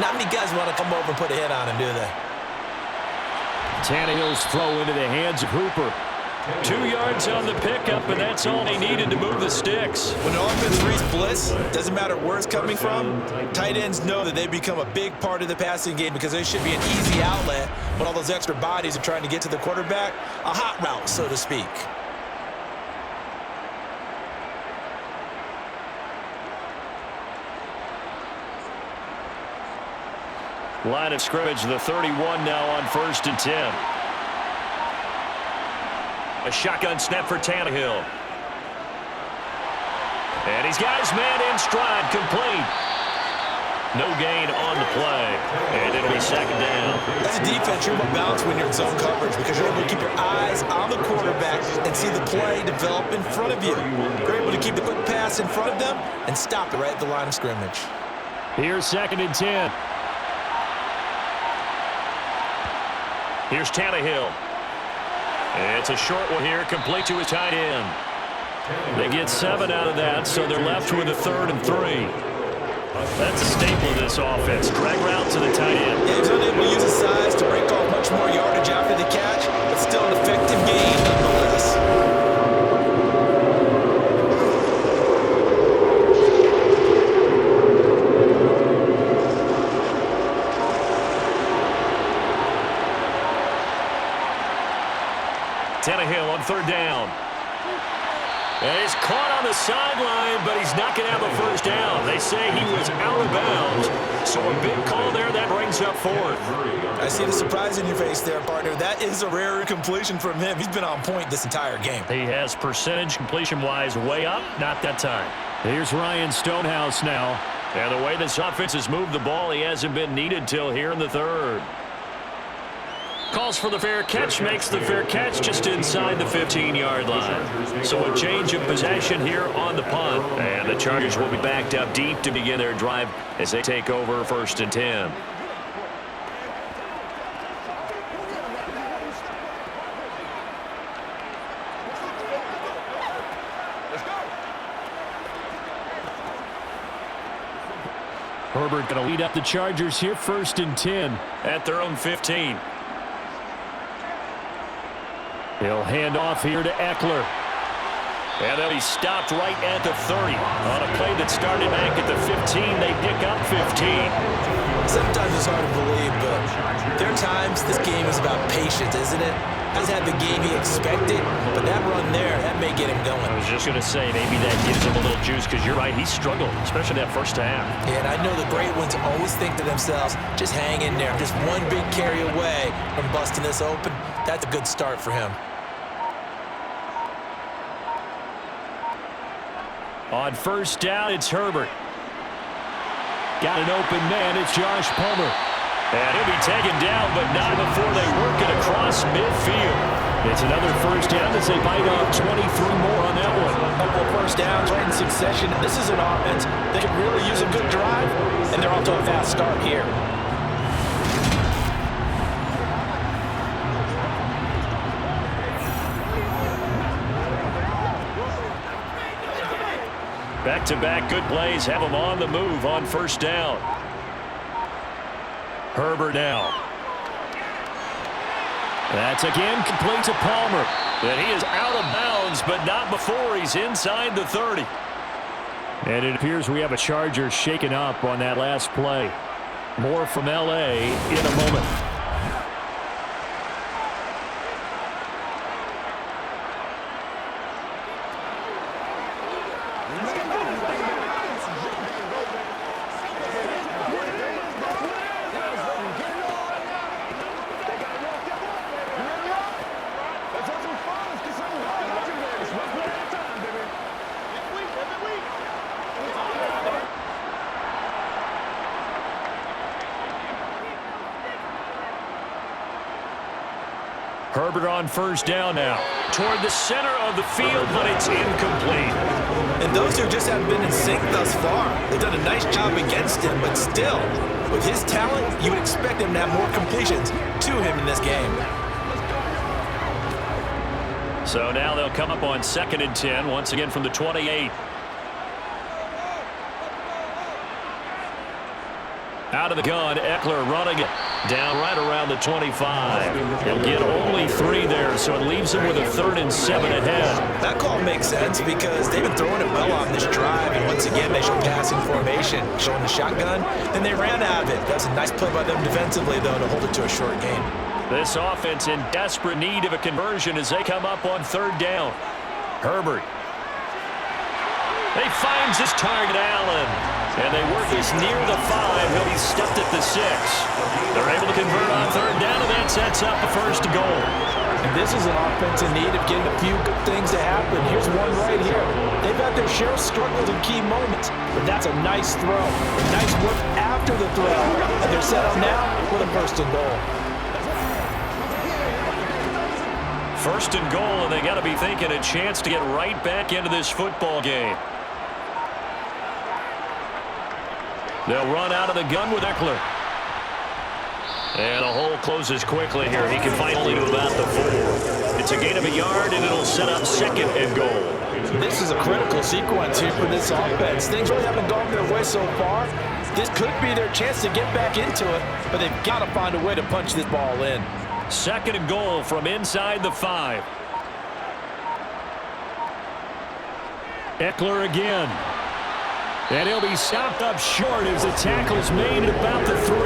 not many guys want to come over and put a hit on him, do they? Tannehill's throw into the hands of Hooper. 2 yards on the pickup, and that's all they needed to move the sticks. When the offense reads blitz, doesn't matter where it's coming from, tight ends know that they become a big part of the passing game because they should be an easy outlet when all those extra bodies are trying to get to the quarterback. A hot route, so to speak. Line of scrimmage, the 31 now on 1st and 10. A shotgun snap for Tannehill. And he's got his man in stride, complete. No gain on the play. And it'll be second down. As a defense, you're more balanced when you're in zone coverage because you're able to keep your eyes on the quarterback and see the play develop in front of you. You're able to keep the quick pass in front of them and stop it right at the line of scrimmage. Here's 2nd and 10. Here's Tannehill. It's a short one here, complete to his tight end. They get 7 out of that, so they're left with a 3rd and 3. That's a staple of this offense. Drag route to the tight end. Yeah, he was unable to use his size to break off much more yardage after the catch, but still an effective gain nonetheless. Tannehill on 3rd down. And he's caught on the sideline, but he's not going to have a first down. They say he was out of bounds. So a big call there, that brings up 4th. I see the surprise in your face there, partner. That is a rare completion from him. He's been on point this entire game. He has percentage completion-wise way up, not that time. Here's Ryan Stonehouse now. And the way this offense has moved the ball, he hasn't been needed till here in the 3rd. Calls for the fair catch, makes the fair catch just inside the 15-yard line. So a change of possession here on the punt. And the Chargers will be backed up deep to begin their drive as they take over 1st and 10. Herbert going to lead up the Chargers here, 1st and 10 at their own 15. He'll hand off here to Eckler. And then he stopped right at the 30. On a play that started back at the 15, they pick up 15. Sometimes it's hard to believe, but there are times this game is about patience, isn't it? Hasn't had the game he expected, but that run there, that may get him going. I was just going to say, maybe that gives him a little juice, because you're right, he struggled, especially that first half. Yeah, and I know the great ones always think to themselves, just hang in there. Just one big carry away from busting this open. That's a good start for him. On 1st down, it's Herbert. Got an open man, it's Josh Palmer. And he'll be taken down, but not before they work it across midfield. It's another 1st down as they bite off 23 more on that one. A couple of 1st downs right in succession. This is an offense that could really use a good drive, and they're off to a fast start here. Back-to-back good plays have them on the move on 1st down. Herbert now. That's again complete to Palmer. And he is out of bounds, but not before he's inside the 30. And it appears we have a Charger shaken up on that last play. More from L.A. in a moment. Herbert on first down now. Toward the center of the field, but it's incomplete. And those two just haven't been in sync thus far. They've done a nice job against him, but still, with his talent, you would expect him to have more completions to him in this game. So now they'll come up on 2nd and 10, once again from the 28. Out of the gun, Eckler running it down right around the 25. He'll get only 3 there, so it leaves him with a 3rd and 7 ahead. That call makes sense because they've been throwing it well on this drive, and once again they show passing formation, showing the shotgun, then they ran out of it. That's a nice play by them defensively, though, to hold it to a short gain. This offense in desperate need of a conversion as they come up on 3rd down. Herbert. He finds his target, Allen. And they work this near the 5. He'll be stepped at the 6. They're able to convert on 3rd down, and that sets up a 1st and goal. And this is an offense in need of getting a few good things to happen. Here's one right here. They've had their share of struggles in key moments, but that's a nice throw. Nice work after the throw. And they're set up now with a 1st and goal. 1st and goal, and they got to be thinking a chance to get right back into this football game. They'll run out of the gun with Eckler. And the hole closes quickly here. He can finally do about the 4. It's a gain of a yard, and it'll set up 2nd and goal. This is a critical sequence here for this offense. Things really haven't gone their way so far. This could be their chance to get back into it, but they've got to find a way to punch this ball in. 2nd and goal from inside the 5. Eckler again. And he'll be stopped up short as the tackle's made at about the 3.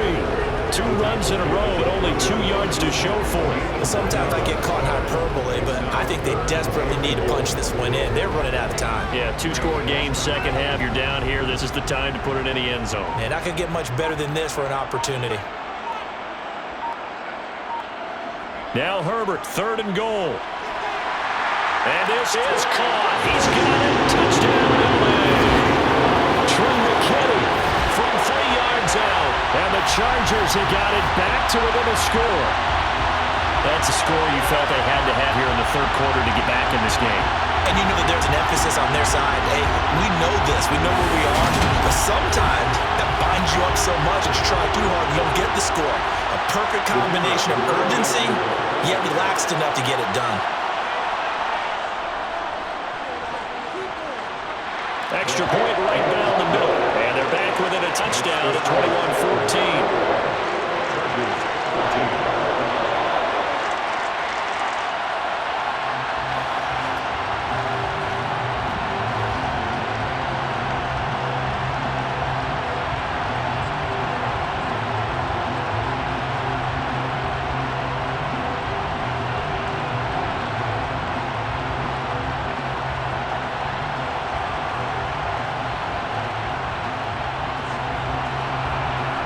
2 runs in a row, but only 2 yards to show for it. Sometimes I get caught in hyperbole, but I think they desperately need to punch this one in. They're running out of time. Yeah, 2-score game, 2nd half. You're down here. This is the time to put it in the end zone. And I could get much better than this for an opportunity. Now Herbert, 3rd and goal. And this is caught. He's got it. Touchdown, LA. McKinney from 3 yards out. And the Chargers have got it back to within a score. That's a score you felt they had to have here in the 3rd quarter to get back in this game. And you know that there's an emphasis on their side. Hey, we know this. We know where we are. But sometimes that binds you up so much that you try too hard and you don't get the score. A perfect combination of urgency, yet relaxed enough to get it done. Extra point right down the middle. And they're back within a touchdown at 21-14.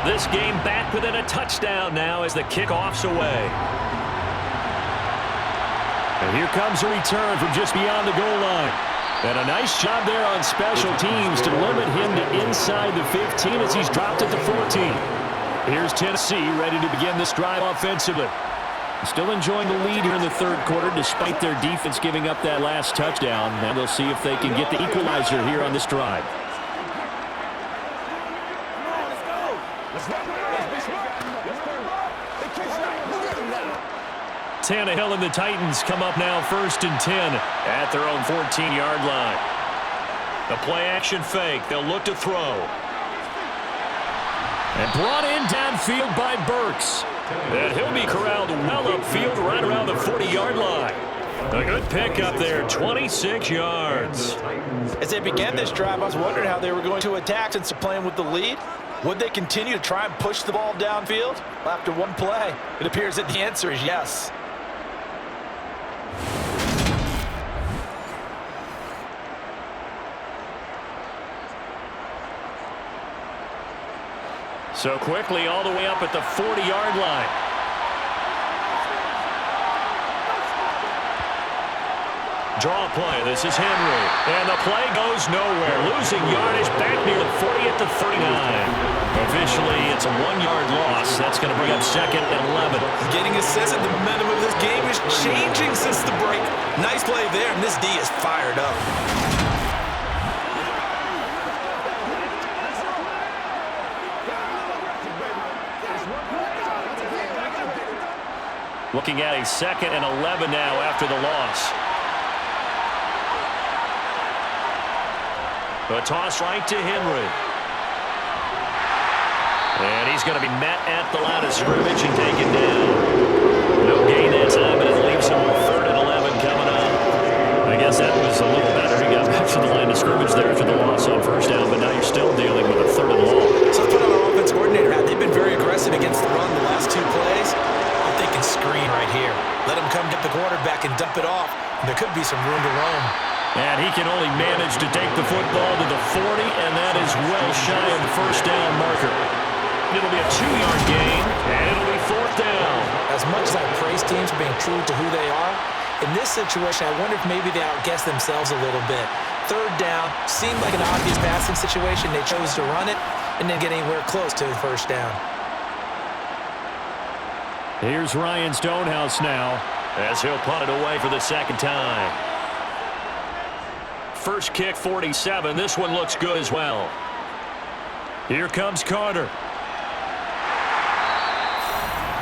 This game back within a touchdown now as the kickoff's away. And here comes a return from just beyond the goal line. And a nice job there on special teams to limit him to inside the 15 as he's dropped at the 14. Here's Tennessee ready to begin this drive offensively. Still enjoying the lead here in the 3rd quarter despite their defense giving up that last touchdown. Now they'll see if they can get the equalizer here on this drive. Tannehill and the Titans come up now 1st and 10 at their own 14-yard line. The play-action fake. They'll look to throw. And brought in downfield by Burks. And he'll be corralled well upfield right around the 40-yard line. A good pick up there, 26 yards. As they began this drive, I was wondering how they were going to attack since they're playing with the lead. Would they continue to try and push the ball downfield? After one play, it appears that the answer is yes. So quickly all the way up at the 40-yard line. Draw play. This is Henry. And the play goes nowhere. Losing yardage back near the 40 at the 39. Officially, it's a 1-yard loss. That's going to bring up 2nd and 11. Getting a sense that the momentum of this game is changing since the break. Nice play there, and this D is fired up. Looking at a 2nd and 11 now after the loss. A toss right to Henry. And he's going to be met at the line of scrimmage and taken down. No gain that time, but it leaves him with 3rd and 11 coming up. I guess that was a little better. He got back to the line of scrimmage there after the loss on 1st down, but now you're still dealing with a 3rd and long. So let's put on our offense coordinator hat. They've been very aggressive against the run the last 2 plays. I'm thinking screen right here. Let him come get the quarterback and dump it off. And there could be some room to roam. And he can only manage to take the football to the 40, and that is well shy of the 1st down marker. It'll be a 2-yard gain, and it'll be 4th down. As much as I praise teams for being true to who they are, in this situation, I wonder if maybe they outguessed themselves a little bit. 3rd down seemed like an obvious passing situation. They chose to run it and didn't get anywhere close to the 1st down. Here's Ryan Stonehouse now, as he'll punt it away for the 2nd time. First kick, 47. This one looks good as well. Here comes Carter.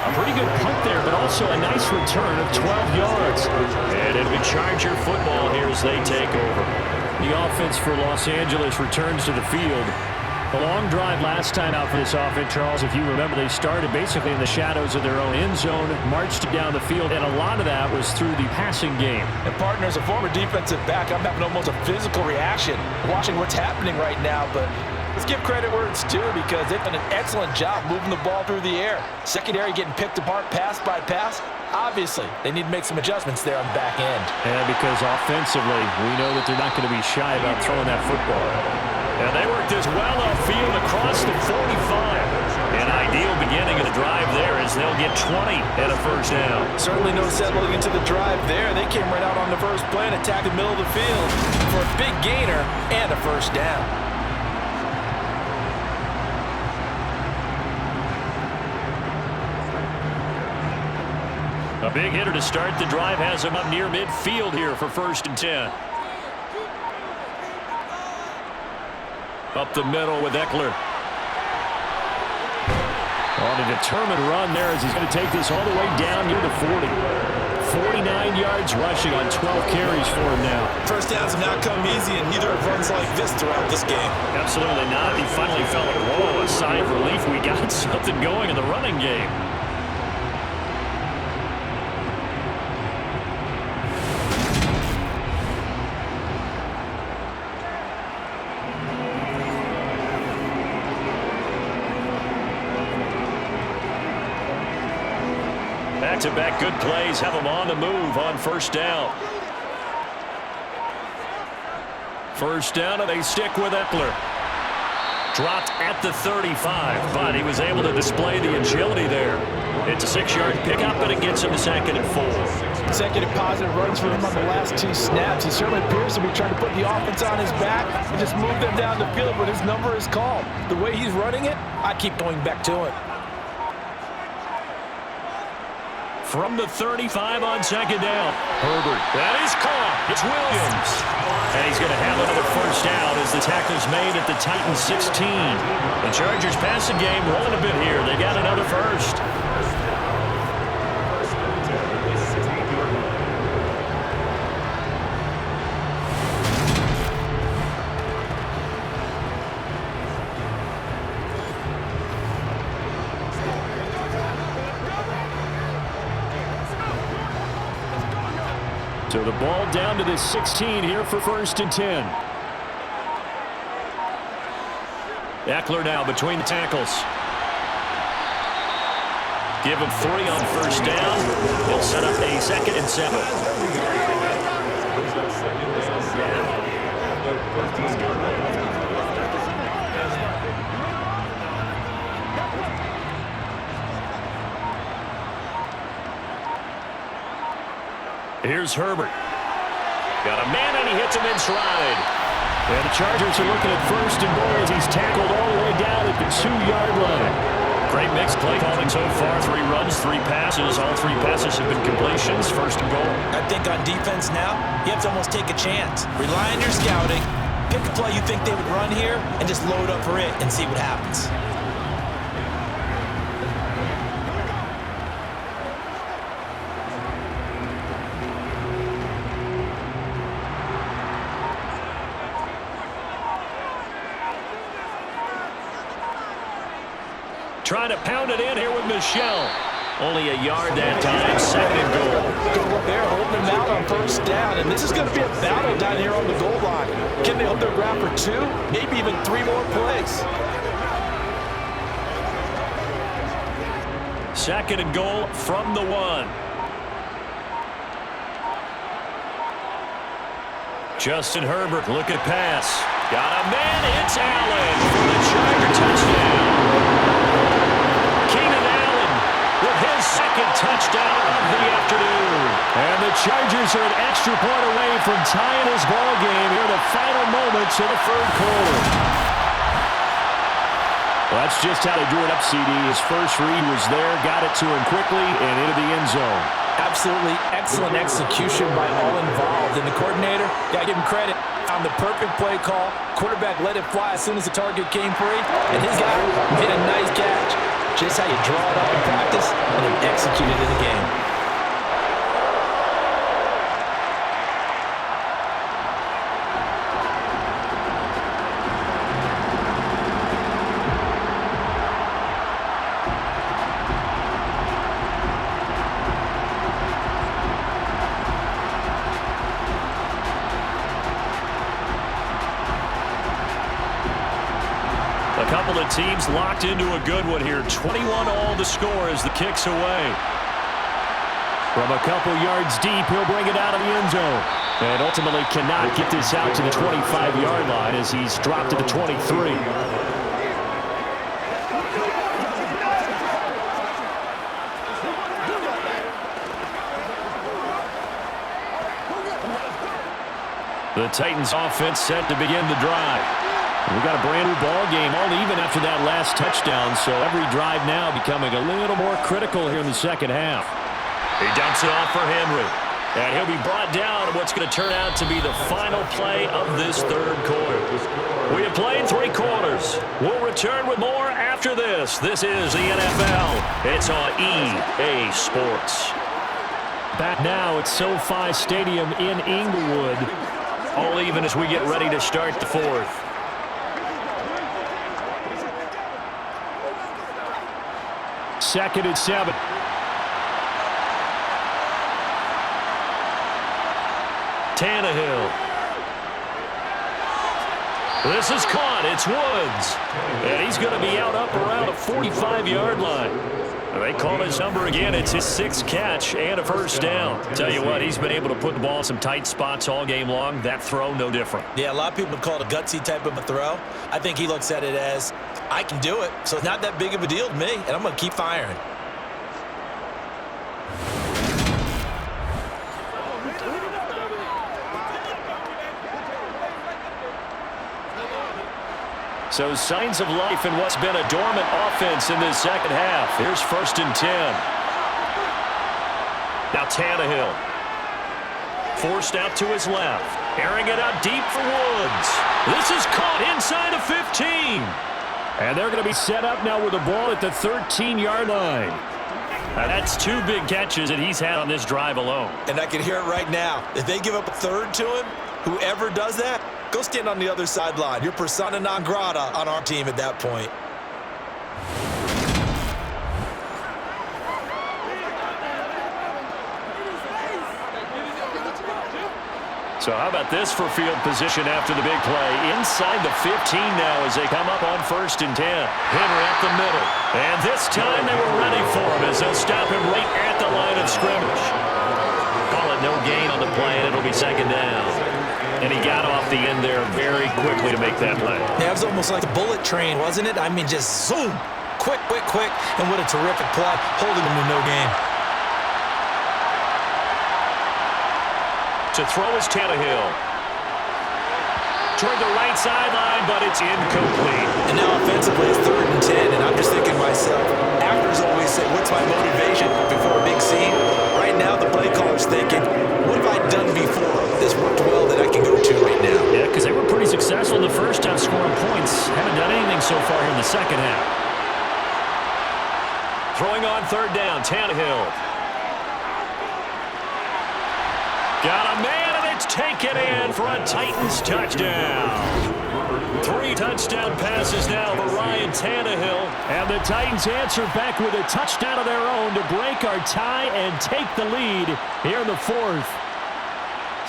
A pretty good punt there, but also a nice return of 12 yards. And it'll be Charger football here as they take over. The offense for Los Angeles returns to the field. A long drive last time out for this offense, Charles. If you remember, they started basically in the shadows of their own end zone, marched down the field, and a lot of that was through the passing game. And partner, as a former defensive back, I'm having almost a physical reaction watching what's happening right now, but let's give credit where it's due because they've done an excellent job moving the ball through the air. Secondary getting picked apart pass by pass. Obviously, they need to make some adjustments there on the back end. And because offensively, we know that they're not going to be shy about throwing that football. And they worked this well upfield across the 45. An ideal beginning of the drive there as they'll get 20 and a 1st down. Certainly no settling into the drive there. They came right out on the first play and attacked the middle of the field for a big gainer and a 1st down. A big hitter to start the drive has him up near midfield here for 1st and 10. Up the middle with Eckler. On a determined run there as he's going to take this all the way down near the 40. 49 yards rushing on 12 carries for him now. 1st downs have not come easy, and neither have runs like this throughout this game. Absolutely not. He finally felt like, whoa, a sigh of relief. We got something going in the running game. Back-to-back good plays have them on the move on 1st down. 1st down, and they stick with Eckler. Dropped at the 35, but he was able to display the agility there. It's a 6-yard pickup, but it gets him to 2nd and 4. Consecutive positive runs for him on the last 2 snaps. He certainly appears to be trying to put the offense on his back and just move them down the field, but his number is called. The way he's running it, I keep going back to him. From the 35 on 2nd down. Herbert. That is caught. It's Williams. And he's going to have another 1st down as the tackle's made at the Titans 16. The Chargers passing game rolling a bit here. They got another 1st. So the ball down to the 16 here for 1st and 10. Eckler now between the tackles. Give him 3 on 1st down. He'll set up a 2nd and 7. Here's Herbert. Got a man and he hits him in stride. And the Chargers are looking at 1st and goal as he's tackled all the way down at the 2-yard line. Great mix play calling so far. 3 runs, 3 passes. All 3 passes have been completions. 1st and goal. I think on defense now, you have to almost take a chance. Rely on your scouting. Pick a play you think they would run here and just load up for it and see what happens. Trying to pound it in here with Michelle. Only a yard that time. 2nd and goal. Good look there, holding them out on 1st down. And this is going to be a battle down here on the goal line. Can they hold their ground for 2, maybe even 3 more plays? 2nd and goal from the 1. Justin Herbert, look at pass. Got a man, it's Allen for the Charger touchdown. Keenan Allen with his 2nd touchdown of the afternoon. And the Chargers are an extra point away from tying this ball game here in the final moments of the 3rd quarter. Well, that's just how they drew it up, CD. His first read was there, got it to him quickly, and into the end zone. Absolutely excellent execution by all involved. And the coordinator, got to give him credit, on the perfect play call. Quarterback let it fly as soon as the target came free, and his guy made a nice catch. Just how you draw it up in practice and then execute it in the game. A couple of teams locked into a good one here. 21-all the score as the kick's away. From a couple yards deep, he'll bring it out of the end zone. And ultimately cannot get this out to the 25-yard line as he's dropped to the 23. The Titans offense set to begin the drive. We got a brand new ball game, all even after that last touchdown, so every drive now becoming a little more critical here in the 2nd half. He dumps it off for Henry, and he'll be brought down in what's going to turn out to be the final play of this 3rd quarter. We have played 3 quarters. We'll return with more after this. This is the NFL. It's on EA Sports. Back now at SoFi Stadium in Inglewood, all even as we get ready to start the 4th. 2nd and 7. Tannehill. This is caught. It's Woods. And he's going to be out up around a 45-yard line. They call his number again. It's his 6th catch and a 1st down. Tell you what, he's been able to put the ball in some tight spots all game long. That throw, no different. Yeah, a lot of people call it a gutsy type of a throw. I think he looks at it as, I can do it, so it's not that big of a deal to me, and I'm going to keep firing. So signs of life in what's been a dormant offense in this 2nd half. Here's 1st and 10. Now Tannehill. Forced out to his left. Airing it out deep for Woods. This is caught inside of 15. And they're going to be set up now with the ball at the 13-yard line. Now that's 2 big catches that he's had on this drive alone. And I can hear it right now. If they give up a 3rd to him, whoever does that, go stand on the other sideline. You're persona non grata on our team at that point. So how about this for field position after the big play? Inside the 15 now as they come up on 1st and 10. Henry up the middle. And this time they were ready for him as they'll stop him right at the line of scrimmage. Call it no gain on the play, and it'll be 2nd down. And he got off the end there very quickly to make that play. Yeah, it was almost like the bullet train, wasn't it? I mean, just zoom. Quick, quick, quick. And what a terrific play, holding him to no gain. To throw is Tannehill. Toward the right sideline, but it's incomplete. And now offensively, it's 3rd and 10, and I'm just thinking to myself, actors always say, what's my motivation before a big scene? Right now, the play caller's thinking, what have I done before? This worked well that I can go to right now. Yeah, because they were pretty successful in the first half scoring points. Haven't done anything so far here in the second half. Throwing on 3rd down, Tannehill. Got a man, and it's taken in for a Titans touchdown. 3 touchdown passes now for Ryan Tannehill. And the Titans answer back with a touchdown of their own to break our tie and take the lead here in the 4th.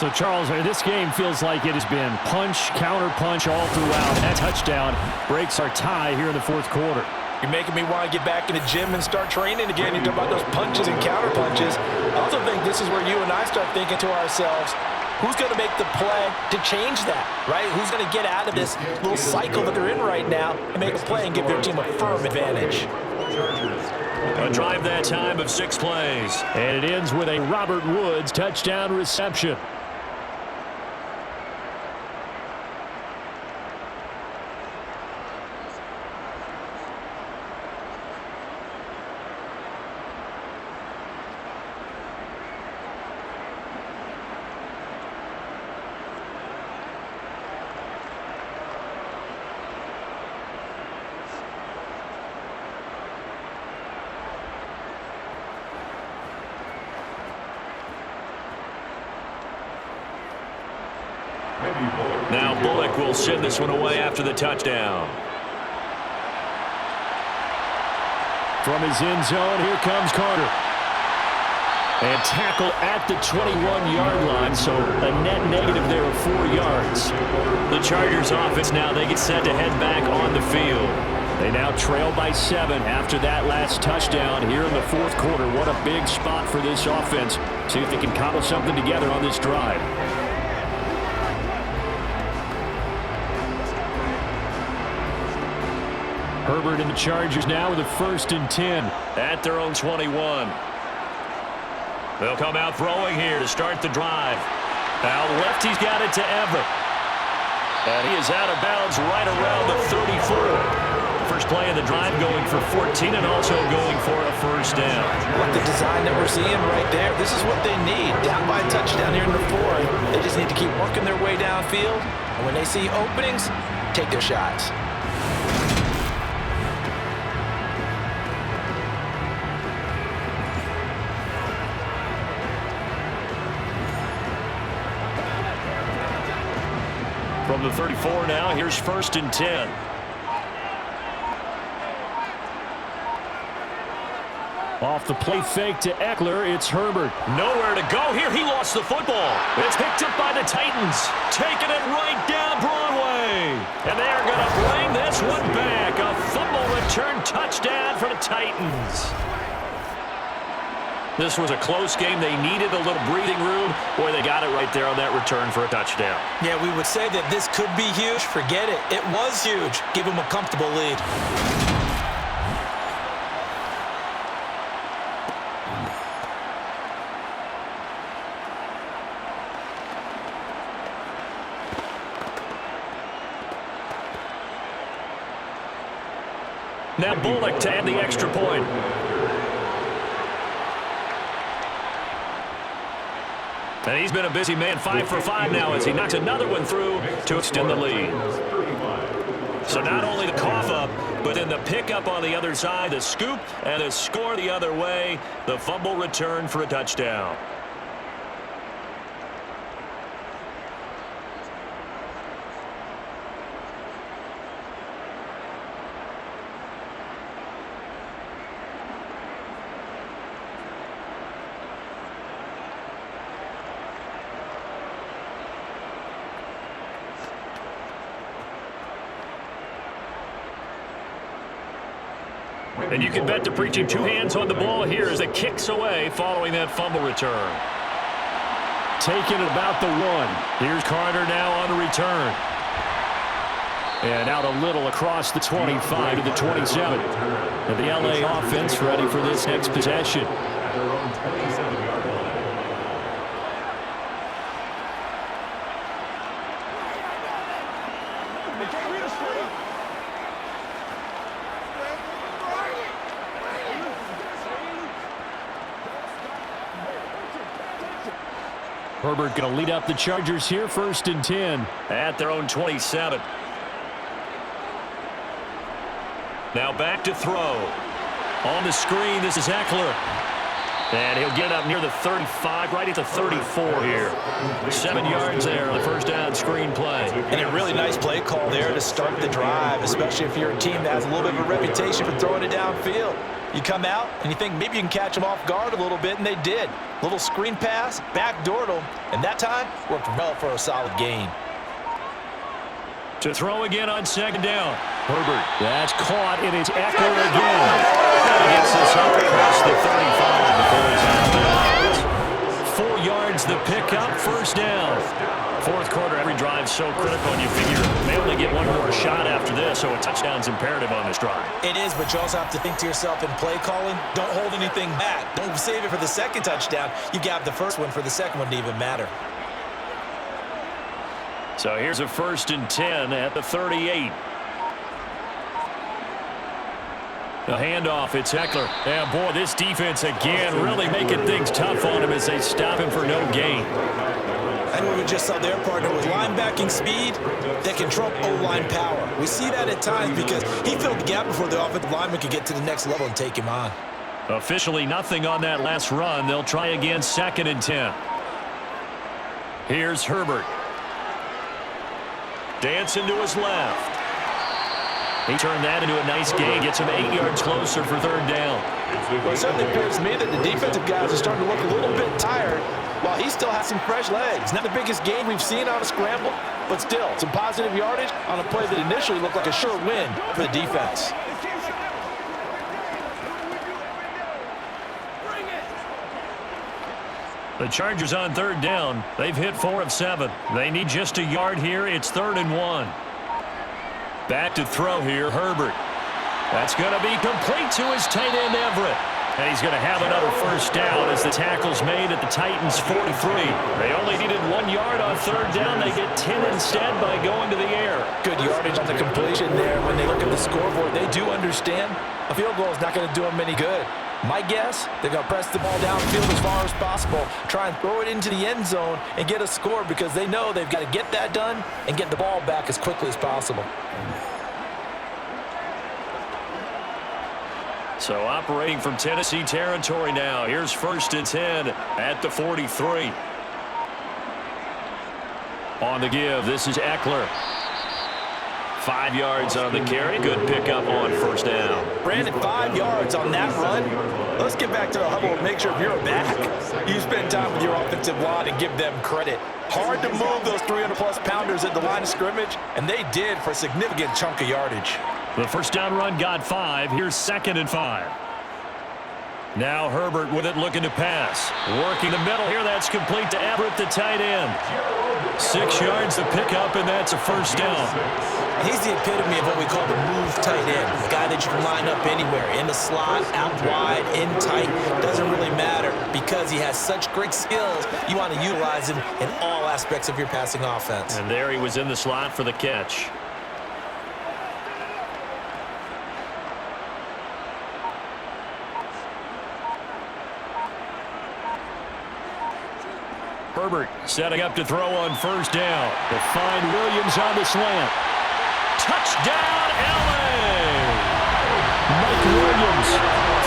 So, Charles, this game feels like it has been punch, counter-punch all throughout. That touchdown breaks our tie here in the 4th quarter. You're making me want to get back in the gym and start training again. You talk about those punches and counter punches. I also think this is where you and I start thinking to ourselves, who's going to make the play to change that, right? Who's going to get out of this little cycle that they're in right now and make a play and give their team a firm advantage? A drive that time of 6 plays. And it ends with a Robert Woods touchdown reception. Now Bullock will send this one away after the touchdown. From his end zone, here comes Carter. And tackle at the 21-yard line, so a net negative there of 4 yards. The Chargers offense now, they get set to head back on the field. They now trail by 7 after that last touchdown here in the 4th quarter. What a big spot for this offense. See if they can cobble something together on this drive. Herbert and the Chargers now with a 1st and 10. At their own 21. They'll come out throwing here to start the drive. Now left, he's got it to Everett. And he is out of bounds right around the 34. First play of the drive going for 14 and also going for a 1st down. What the design that we're seeing right there, this is what they need. Down by a touchdown here in the 4th. They just need to keep working their way downfield. And when they see openings, take their shots. From the 34 now, here's 1st and 10. Off the play fake to Eckler, it's Herbert. Nowhere to go here. He lost the football. It's picked up by the Titans. Taking it right down Broadway. And they are going to bring this one back. A fumble return touchdown for the Titans. This was a close game. They needed a little breathing room. Boy, they got it right there on that return for a touchdown. Yeah, we would say that this could be huge. Forget it. It was huge. Give them a comfortable lead. Now Bullock to add the extra point. And he's been a busy man, 5 for 5 now as he knocks another one through to extend the lead. So not only the cough up, but then the pickup on the other side, the scoop, and the score the other way. The fumble return for a touchdown. And you can bet they're preaching two hands on the ball here as it kicks away following that fumble return. Taking it about the 1. Here's Carter now on the return. And out a little across the 25 to the 27. And the LA offense ready for this next possession. At their own 27-yard line. Herbert going to lead up the Chargers here, 1st and 10. At their own 27. Now back to throw. On the screen, this is Eckler. And he'll get it up near the 35, right at the 34 here. 7 yards there on the first down screen play. And a really nice play call there to start the drive, especially if you're a team that has a little bit of a reputation for throwing it downfield. You come out and you think maybe you can catch them off guard a little bit, and they did. Little screen pass, backdoored them, and that time worked well for a solid gain. To throw again on 2nd down. Herbert, that's caught, and it's Eckler again. He gets this up across the 35 before he's out of bounds. 4 yards the pickup, 1st down. 4th quarter, every drive so critical, and you figure they only get one more shot after this, so a touchdown's imperative on this drive. It is, but you also have to think to yourself in play calling, don't hold anything back. Don't save it for the 2nd touchdown. You got the first one for the 2nd one to even matter. So here's a 1st and 10 at the 38. The handoff, it's Eckler. And boy, this defense again really making things tough on him as they stop him for no gain. And what we just saw their partner with linebacking speed that can trump O-line power. We see that at times because he filled the gap before the offensive lineman could get to the next level and take him on. Officially nothing on that last run. They'll try again 2nd and 10. Here's Herbert. Dancing to his left. He turned that into a nice gain. Gets him 8 yards closer for 3rd down. Well, it certainly appears to me that the defensive guys are starting to look a little bit tired while he still has some fresh legs. Not the biggest game we've seen on a scramble, but still some positive yardage on a play that initially looked like a sure win for the defense. The Chargers on 3rd down. They've hit 4 of 7. They need just a yard here. It's 3rd and 1. Back to throw here, Herbert. That's going to be complete to his tight end, Everett. And he's going to have another 1st down as the tackle's made at the Titans' 43. They only needed 1 yard on 3rd down. They get 10 instead by going to the air. Good yardage on the completion there. When they look at the scoreboard, they do understand a field goal is not going to do them any good. My guess, they're going to press the ball downfield as far as possible, try and throw it into the end zone and get a score because they know they've got to get that done and get the ball back as quickly as possible. So operating from Tennessee territory now. Here's 1st and 10 at the 43. On the give, this is Eckler. 5 yards on the carry. Good pickup on 1st down. Brandon, 5 yards on that run. Let's get back to the huddle and make sure if you're a back, you spend time with your offensive line and give them credit. Hard to move those 300-plus pounders at the line of scrimmage, and they did for a significant chunk of yardage. The 1st down run got 5. Here's 2nd and 5. Now Herbert with it looking to pass. Working the middle here. That's complete to Everett, the tight end. 6 yards to pick up, and that's a 1st down. He's the epitome of what we call the move tight end. A guy that you can line up anywhere. In the slot, out wide, in tight. Doesn't really matter because he has such great skills. You want to utilize him in all aspects of your passing offense. And there he was in the slot for the catch. Herbert setting up to throw on 1st down. To find Williams on the slant. Touchdown, LA! Mike Williams,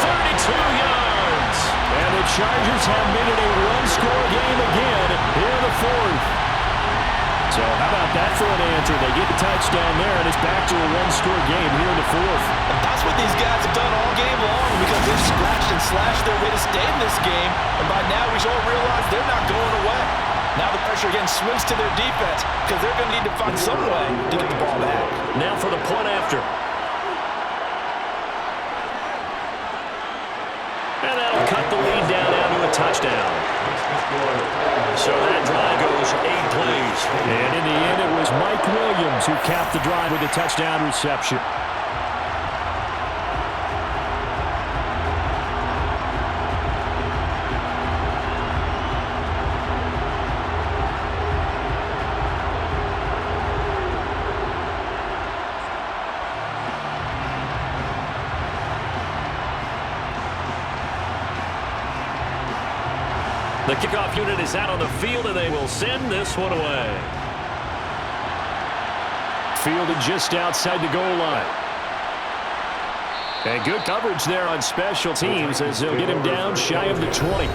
32 yards. and the Chargers have made it a one-score game again here in the 4th. So how about that for an answer? They get the touchdown there, and it's back to a one-score game here in the 4th. And that's what these guys have done all game long because they've scratched and slashed their way to stay in this game. And by now, we should all realize they're not going away. Now the pressure again swings to their defense because they're going to need to find some way to get the ball back. Now for the point after. So that drive goes 8 plays. And in the end, it was Mike Williams who capped the drive with a touchdown reception. The kickoff unit is out on the field, and they will send this one away. Fielded just outside the goal line. And good coverage there on special teams as they'll get him down shy of the 20.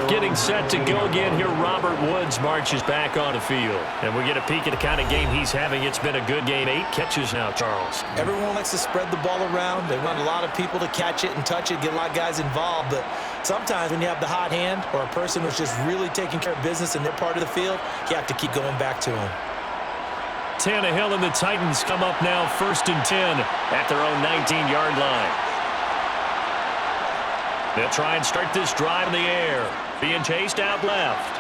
Getting set to go again here, Robert Woods marches back on the field. And we get a peek at the kind of game he's having. It's been a good game. 8 catches now, Charles. Everyone likes to spread the ball around. They want a lot of people to catch it and touch it, get a lot of guys involved. But sometimes when you have the hot hand or a person who's just really taking care of business in their part of the field, you have to keep going back to them. Tannehill and the Titans come up now 1st and 10 at their own 19-yard line. They'll try and start this drive in the air. Being chased out left.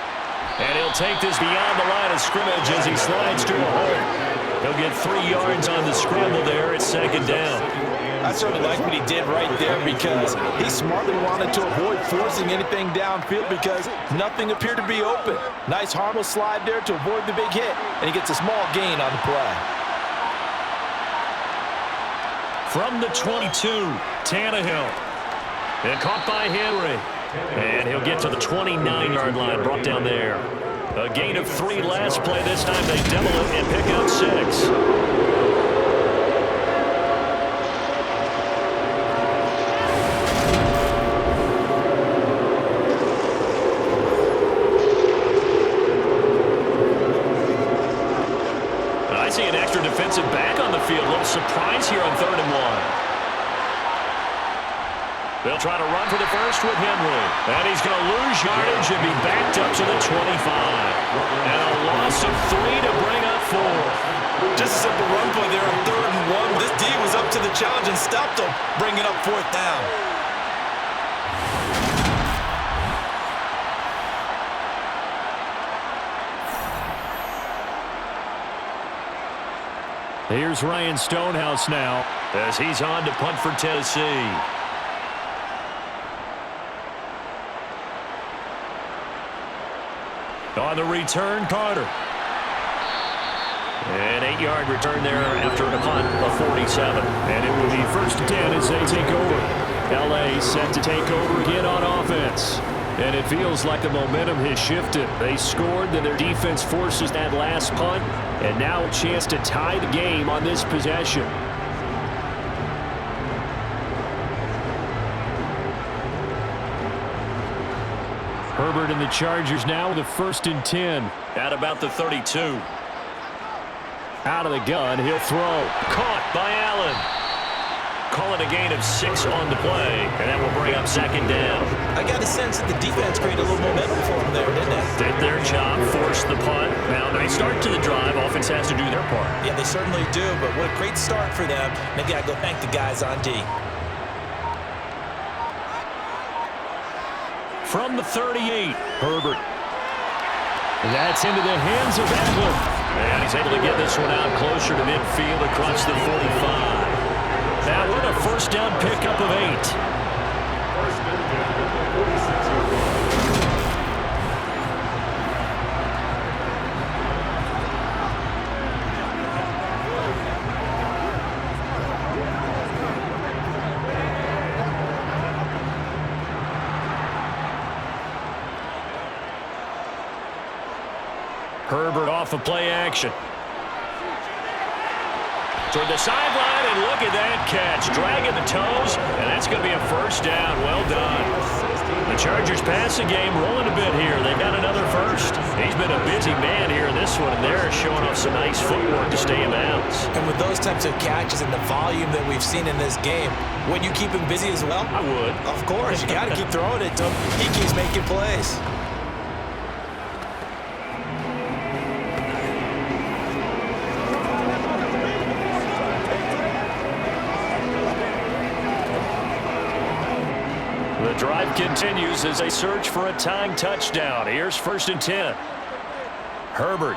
And he'll take this beyond the line of scrimmage as he slides to a hole. He'll get 3 yards on the scramble there at 2nd down. I certainly like what he did right there because he smartly wanted to avoid forcing anything downfield because nothing appeared to be open. Nice harmless slide there to avoid the big hit, and he gets a small gain on the play. From the 22, Tannehill. And caught by Henry. And he'll get to the 29-yard line, brought down there. A gain of 3 last play. This time they double it and pick up 6. I see an extra defensive back on the field. A little surprise here on 3rd and 1. They'll try to run for the first with Henry. And he's going to lose yardage and be backed up to the 25. And a loss of 3 to bring up 4. Just a simple run play there on 3rd and 1. This D was up to the challenge and stopped him, bringing up 4th down. Here's Ryan Stonehouse now as he's on to punt for Tennessee. On the return, Carter. An 8-yard return there after a punt of 47. And it will be 1st and 10 as they take over. L.A. set to take over again on offense. And it feels like the momentum has shifted. They scored, then their defense forces that last punt. And now a chance to tie the game on this possession. Herbert and the Chargers now with a 1st and 10. At about the 32. Out of the gun, he'll throw. Caught by Allen. Call it a gain of 6 on the play, and that will bring up 2nd down. I got a sense that the defense created a little momentum for him there, didn't it? Did their job, forced the punt. Now they start to the drive. Offense has to do their part. Yeah, they certainly do, but what a great start for them. They got to go thank the guys on D. From the 38, Herbert. And that's into the hands of Eckler. And he's able to get this one out closer to midfield across the 45. Now with a 1st down pickup of 8. Herbert off of play action. Toward the sideline, and look at that catch. Dragging the toes, and that's going to be a 1st down. Well done. The Chargers passing game rolling a bit here. They've got another 1st. He's been a busy man here in this one, and they're showing off some nice footwork to stay in bounds. And with those types of catches and the volume that we've seen in this game, would you keep him busy as well? I would. Of course. You got to keep throwing it to him. He keeps making plays. The drive continues as they search for a tying touchdown. Here's 1st and 10. Herbert.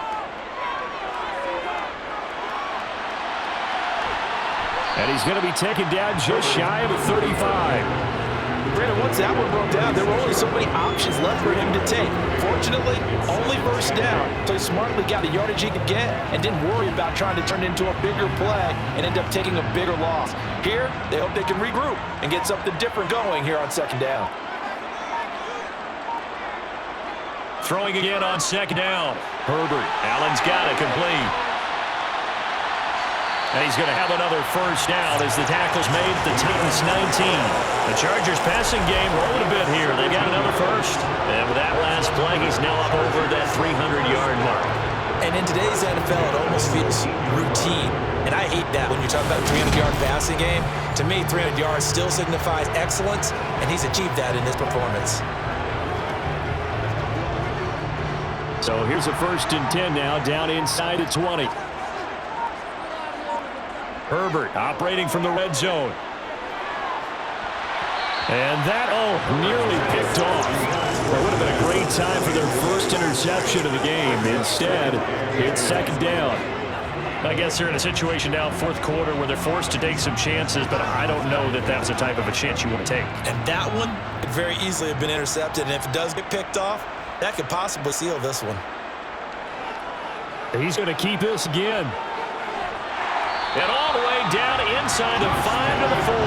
And he's going to be taken down just shy of the 35. Brandon, once that one broke down, there were only so many options left for him to take. Fortunately, only 1st down, so he smartly got the yardage he could get and didn't worry about trying to turn it into a bigger play and end up taking a bigger loss. Here, they hope they can regroup and get something different going here on 2nd down. Throwing again on 2nd down. Herbert. Allen's got it complete. And he's going to have another 1st down as the tackle's made at the Titans 19. The Chargers passing game rolling a bit here. They got another 1st. And with that last play, he's now up over that 300-yard mark. And in today's NFL, it almost feels routine. And I hate that when you talk about a 300-yard passing game. To me, 300 yards still signifies excellence, and he's achieved that in this performance. So here's a 1st and 10 now, down inside the 20. Herbert operating from the red zone. And that, nearly picked off. That would have been a great time for their 1st interception of the game. Instead, it's 2nd down. I guess they're in a situation now, 4th quarter, where they're forced to take some chances, but I don't know that that's the type of a chance you want to take. And that one could very easily have been intercepted, and if it does get picked off, that could possibly seal this one. He's going to keep this again. And all the way down inside the 5 to the 4.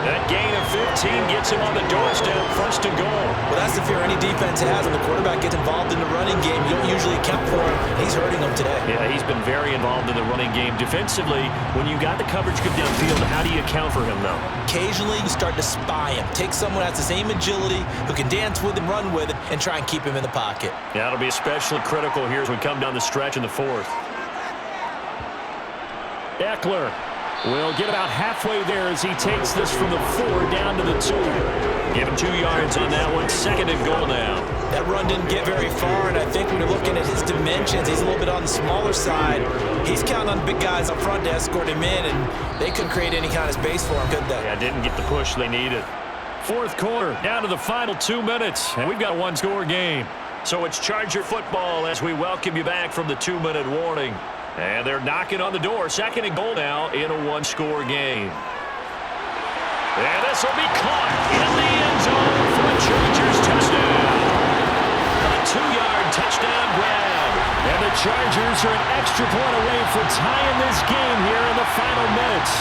That gain of 15 gets him on the doorstep, 1st and goal. Well, that's the fear any defense has. When the quarterback gets involved in the running game, you don't usually account for him. He's hurting them today. Yeah, he's been very involved in the running game. Defensively, when you got the coverage good downfield, how do you account for him, though? Occasionally, you start to spy him. Take someone who has the same agility, who can dance with and run with it, and try and keep him in the pocket. Yeah, it'll be especially critical here as we come down the stretch in the 4th. Eckler will get about halfway there as he takes this from the 4 down to the 2. Give him 2 yards on that one. 2nd and goal now. That run didn't get very far, and I think when you're looking at his dimensions, he's a little bit on the smaller side. He's counting on big guys up front to escort him in, and they couldn't create any kind of space for him, could they? Yeah, didn't get the push they needed. 4th quarter, down to the final 2 minutes, and we've got a 1-score game. So it's Charger football as we welcome you back from the 2-minute warning. And they're knocking on the door. 2nd and goal now in a 1-score game. And this will be caught in the end zone for a Chargers touchdown. A 2-yard touchdown grab. And the Chargers are an extra point away from tying this game here in the final minutes.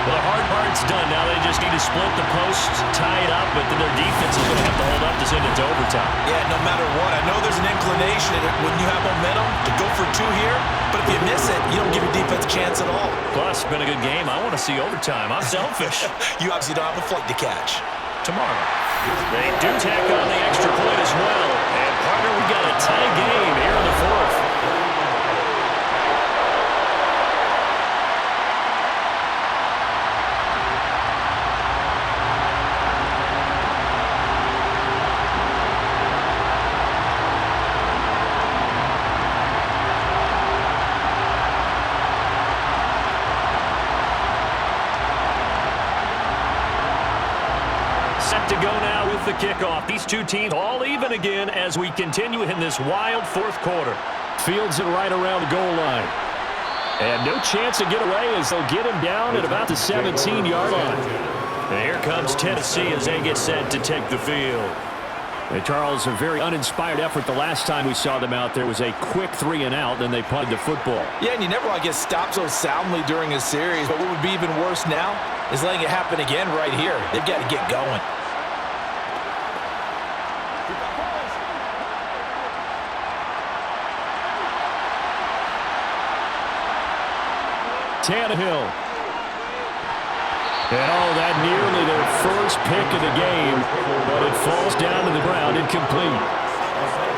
Well, the hard part's done. Now they just need to split the post, tie it up, but then their defense is going to have to hold up to send it to overtime. Yeah, no matter what. I know there's an inclination when you have momentum to go for 2 here, but if you miss it, you don't give your defense a chance at all. Plus, it's been a good game. I want to see overtime. I'm selfish. You obviously don't have a flight to catch. Tomorrow. They do tack on the extra point as well. And, partner, we got a tie game here in the 4th. Set to go now with the kickoff. These two teams all even again as we continue in this wild 4th quarter. Fields it right around the goal line. And no chance to get away as they'll get him down at about the 17-yard line. And here comes Tennessee as they get set to take the field. And Charles, a very uninspired effort. The last time we saw them out there was a quick 3-and-out, then they punted the football. Yeah, and you never want to get stopped so soundly during a series, but what would be even worse now is letting it happen again right here. They've got to get going. Tannehill. And that nearly their first pick of the game, but it falls down to the ground incomplete.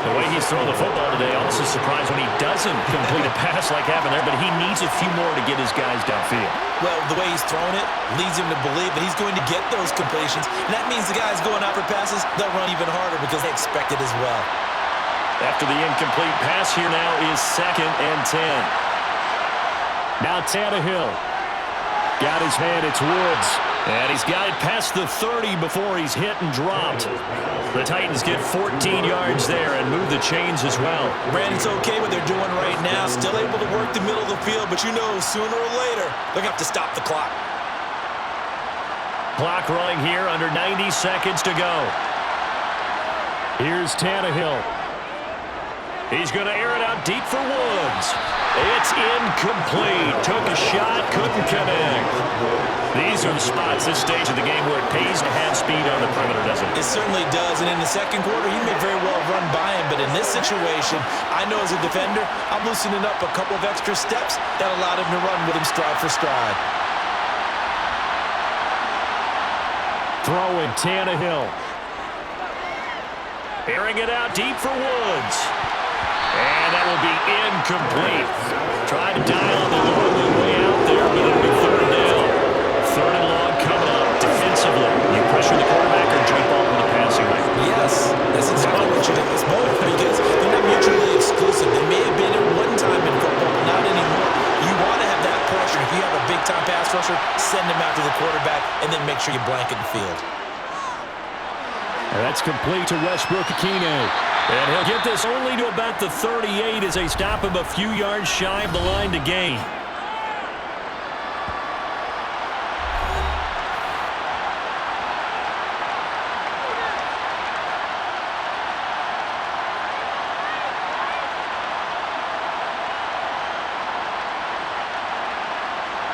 The way he's throwing the football today, also surprised when he doesn't complete a pass like happened there, but he needs a few more to get his guys downfield. Well, the way he's throwing it leads him to believe that he's going to get those completions, and that means the guys going out for passes, they'll run even harder because they expect it as well. After the incomplete pass here now is 2nd and 10. Now Tannehill. Got his man, it's Woods. And he's got it past the 30 before he's hit and dropped. The Titans get 14 yards there and move the chains as well. Brandon, it's okay what they're doing right now. Still able to work the middle of the field, but you know sooner or later they're going to have to stop the clock. Clock running here, under 90 seconds to go. Here's Tannehill. He's going to air it out deep for Woods. It's incomplete. Took a shot, couldn't connect. These are the spots, this stage of the game, where it pays to have speed on the perimeter, doesn't it? It certainly does, and in the second quarter, he may very well run by him, but in this situation, I know as a defender, I'm loosening up a couple of extra steps that allowed him to run with him stride for stride. Throwing Tannehill. Airing it out deep for Woods. And that will be incomplete. Trying to dial on the long way out there, but it'll be third down. Third and long coming up defensively. You pressure the quarterback or jump off with the passing lane. Yes, that's exactly what you do. It's both because they're not mutually exclusive. They may have been at one time in football, but not anymore. You want to have that pressure. If you have a big-time pass rusher, send him out to the quarterback, and then make sure you blanket the field. And that's complete to Westbrook-Akine. And he'll get this only to about the 38 as they stop him a few yards shy of the line to gain.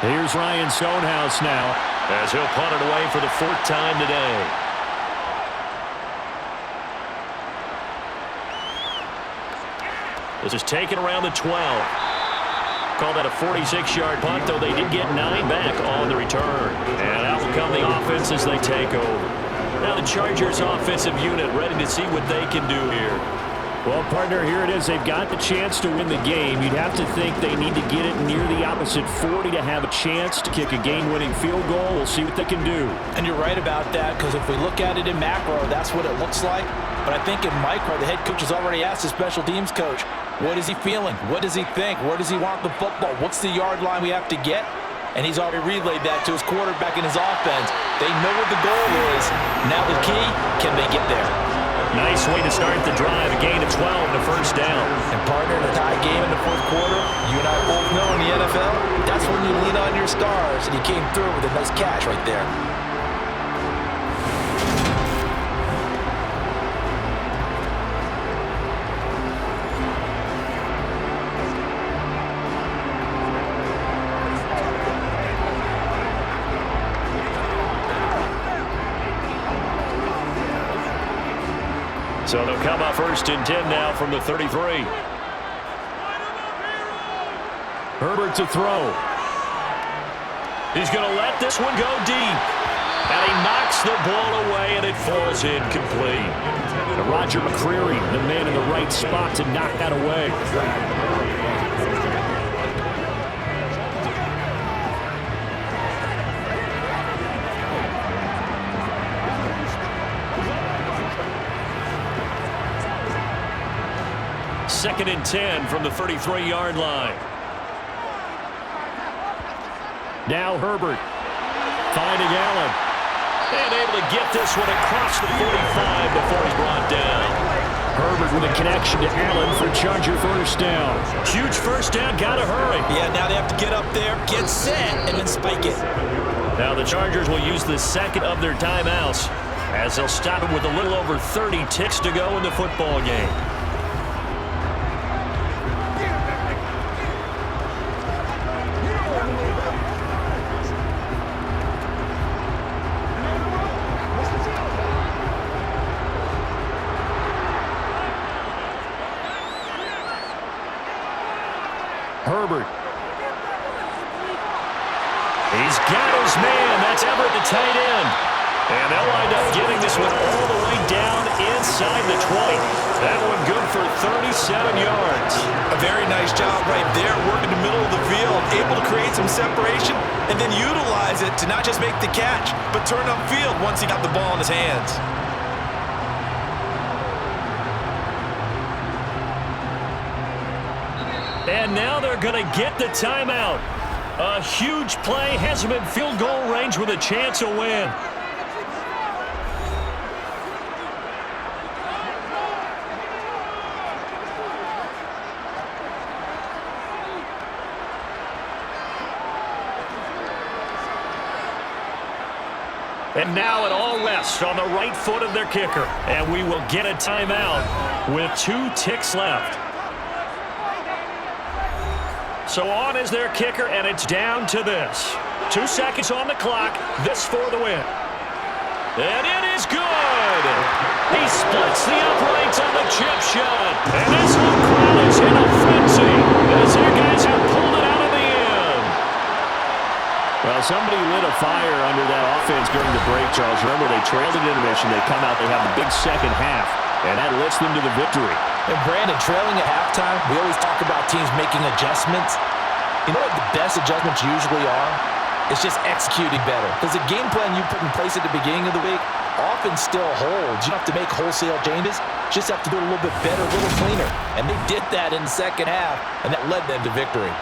Here's Ryan Stonehouse now as he'll punt it away for the fourth time today. This is taken around the 12. Call that a 46-yard punt, though they did get 9 back on the return. And out will come the offense as they take over. Now the Chargers offensive unit ready to see what they can do here. Well, partner, here it is. They've got the chance to win the game. You'd have to think they need to get it near the opposite 40 to have a chance to kick a game-winning field goal. We'll see what they can do. And you're right about that, because if we look at it in macro, that's what it looks like. But I think in micro, the head coach has already asked the special teams coach, what is he feeling? What does he think? Where does he want the football? What's the yard line we have to get? And he's already relayed that to his quarterback and his offense. They know what the goal is. Now the key, can they get there? Nice way to start the drive. A gain of 12 and a first down. And partner, in a tie game in the fourth quarter, you and I both know in the NFL, that's when you lean on your stars. And he came through with a nice catch right there. So they'll come up first and 10 now from the 33. Herbert to throw. He's going to let this one go deep. And he knocks the ball away, and it falls incomplete. And Roger McCreary, the man in the right spot to knock that away. Second and 10 from the 33-yard line. Now Herbert finding Allen. And able to get this one across the 45 before he's brought down. Herbert with a connection to Allen for Charger first down. Huge first down, gotta hurry. Yeah, now they have to get up there, get set, and then spike it. Now the Chargers will use the second of their timeouts as they'll stop it with a little over 30 ticks to go in the football game. Herbert. He's got his man. That's Everett, the tight end. And they'll wind up getting this one all the way down inside the 20. That one good for 37 yards. A very nice job right there, working the middle of the field, able to create some separation, and then utilize it to not just make the catch, but turn upfield once he got the ball in his hands. And now they're going to get the timeout. A huge play has him in field goal range with a chance to win. And now it all rests on the right foot of their kicker. And we will get a timeout with 2 ticks left. So on is their kicker, and it's down to this. 2 seconds on the clock. This for the win. And it is good. He splits the uprights on the chip shot. And this whole crowd is in a frenzy as their guys have pulled it out of the end. Well, somebody lit a fire under that offense during the break, Charles. Remember, they trailed at intermission. They come out, they have a big second half, and that lifts them to the victory. And Brandon, trailing at halftime, we always talk about teams making adjustments. You know what the best adjustments usually are? It's just executing better. Because the game plan you put in place at the beginning of the week often still holds. You don't have to make wholesale changes. You just have to do it a little bit better, a little cleaner. And they did that in the second half, and that led them to victory.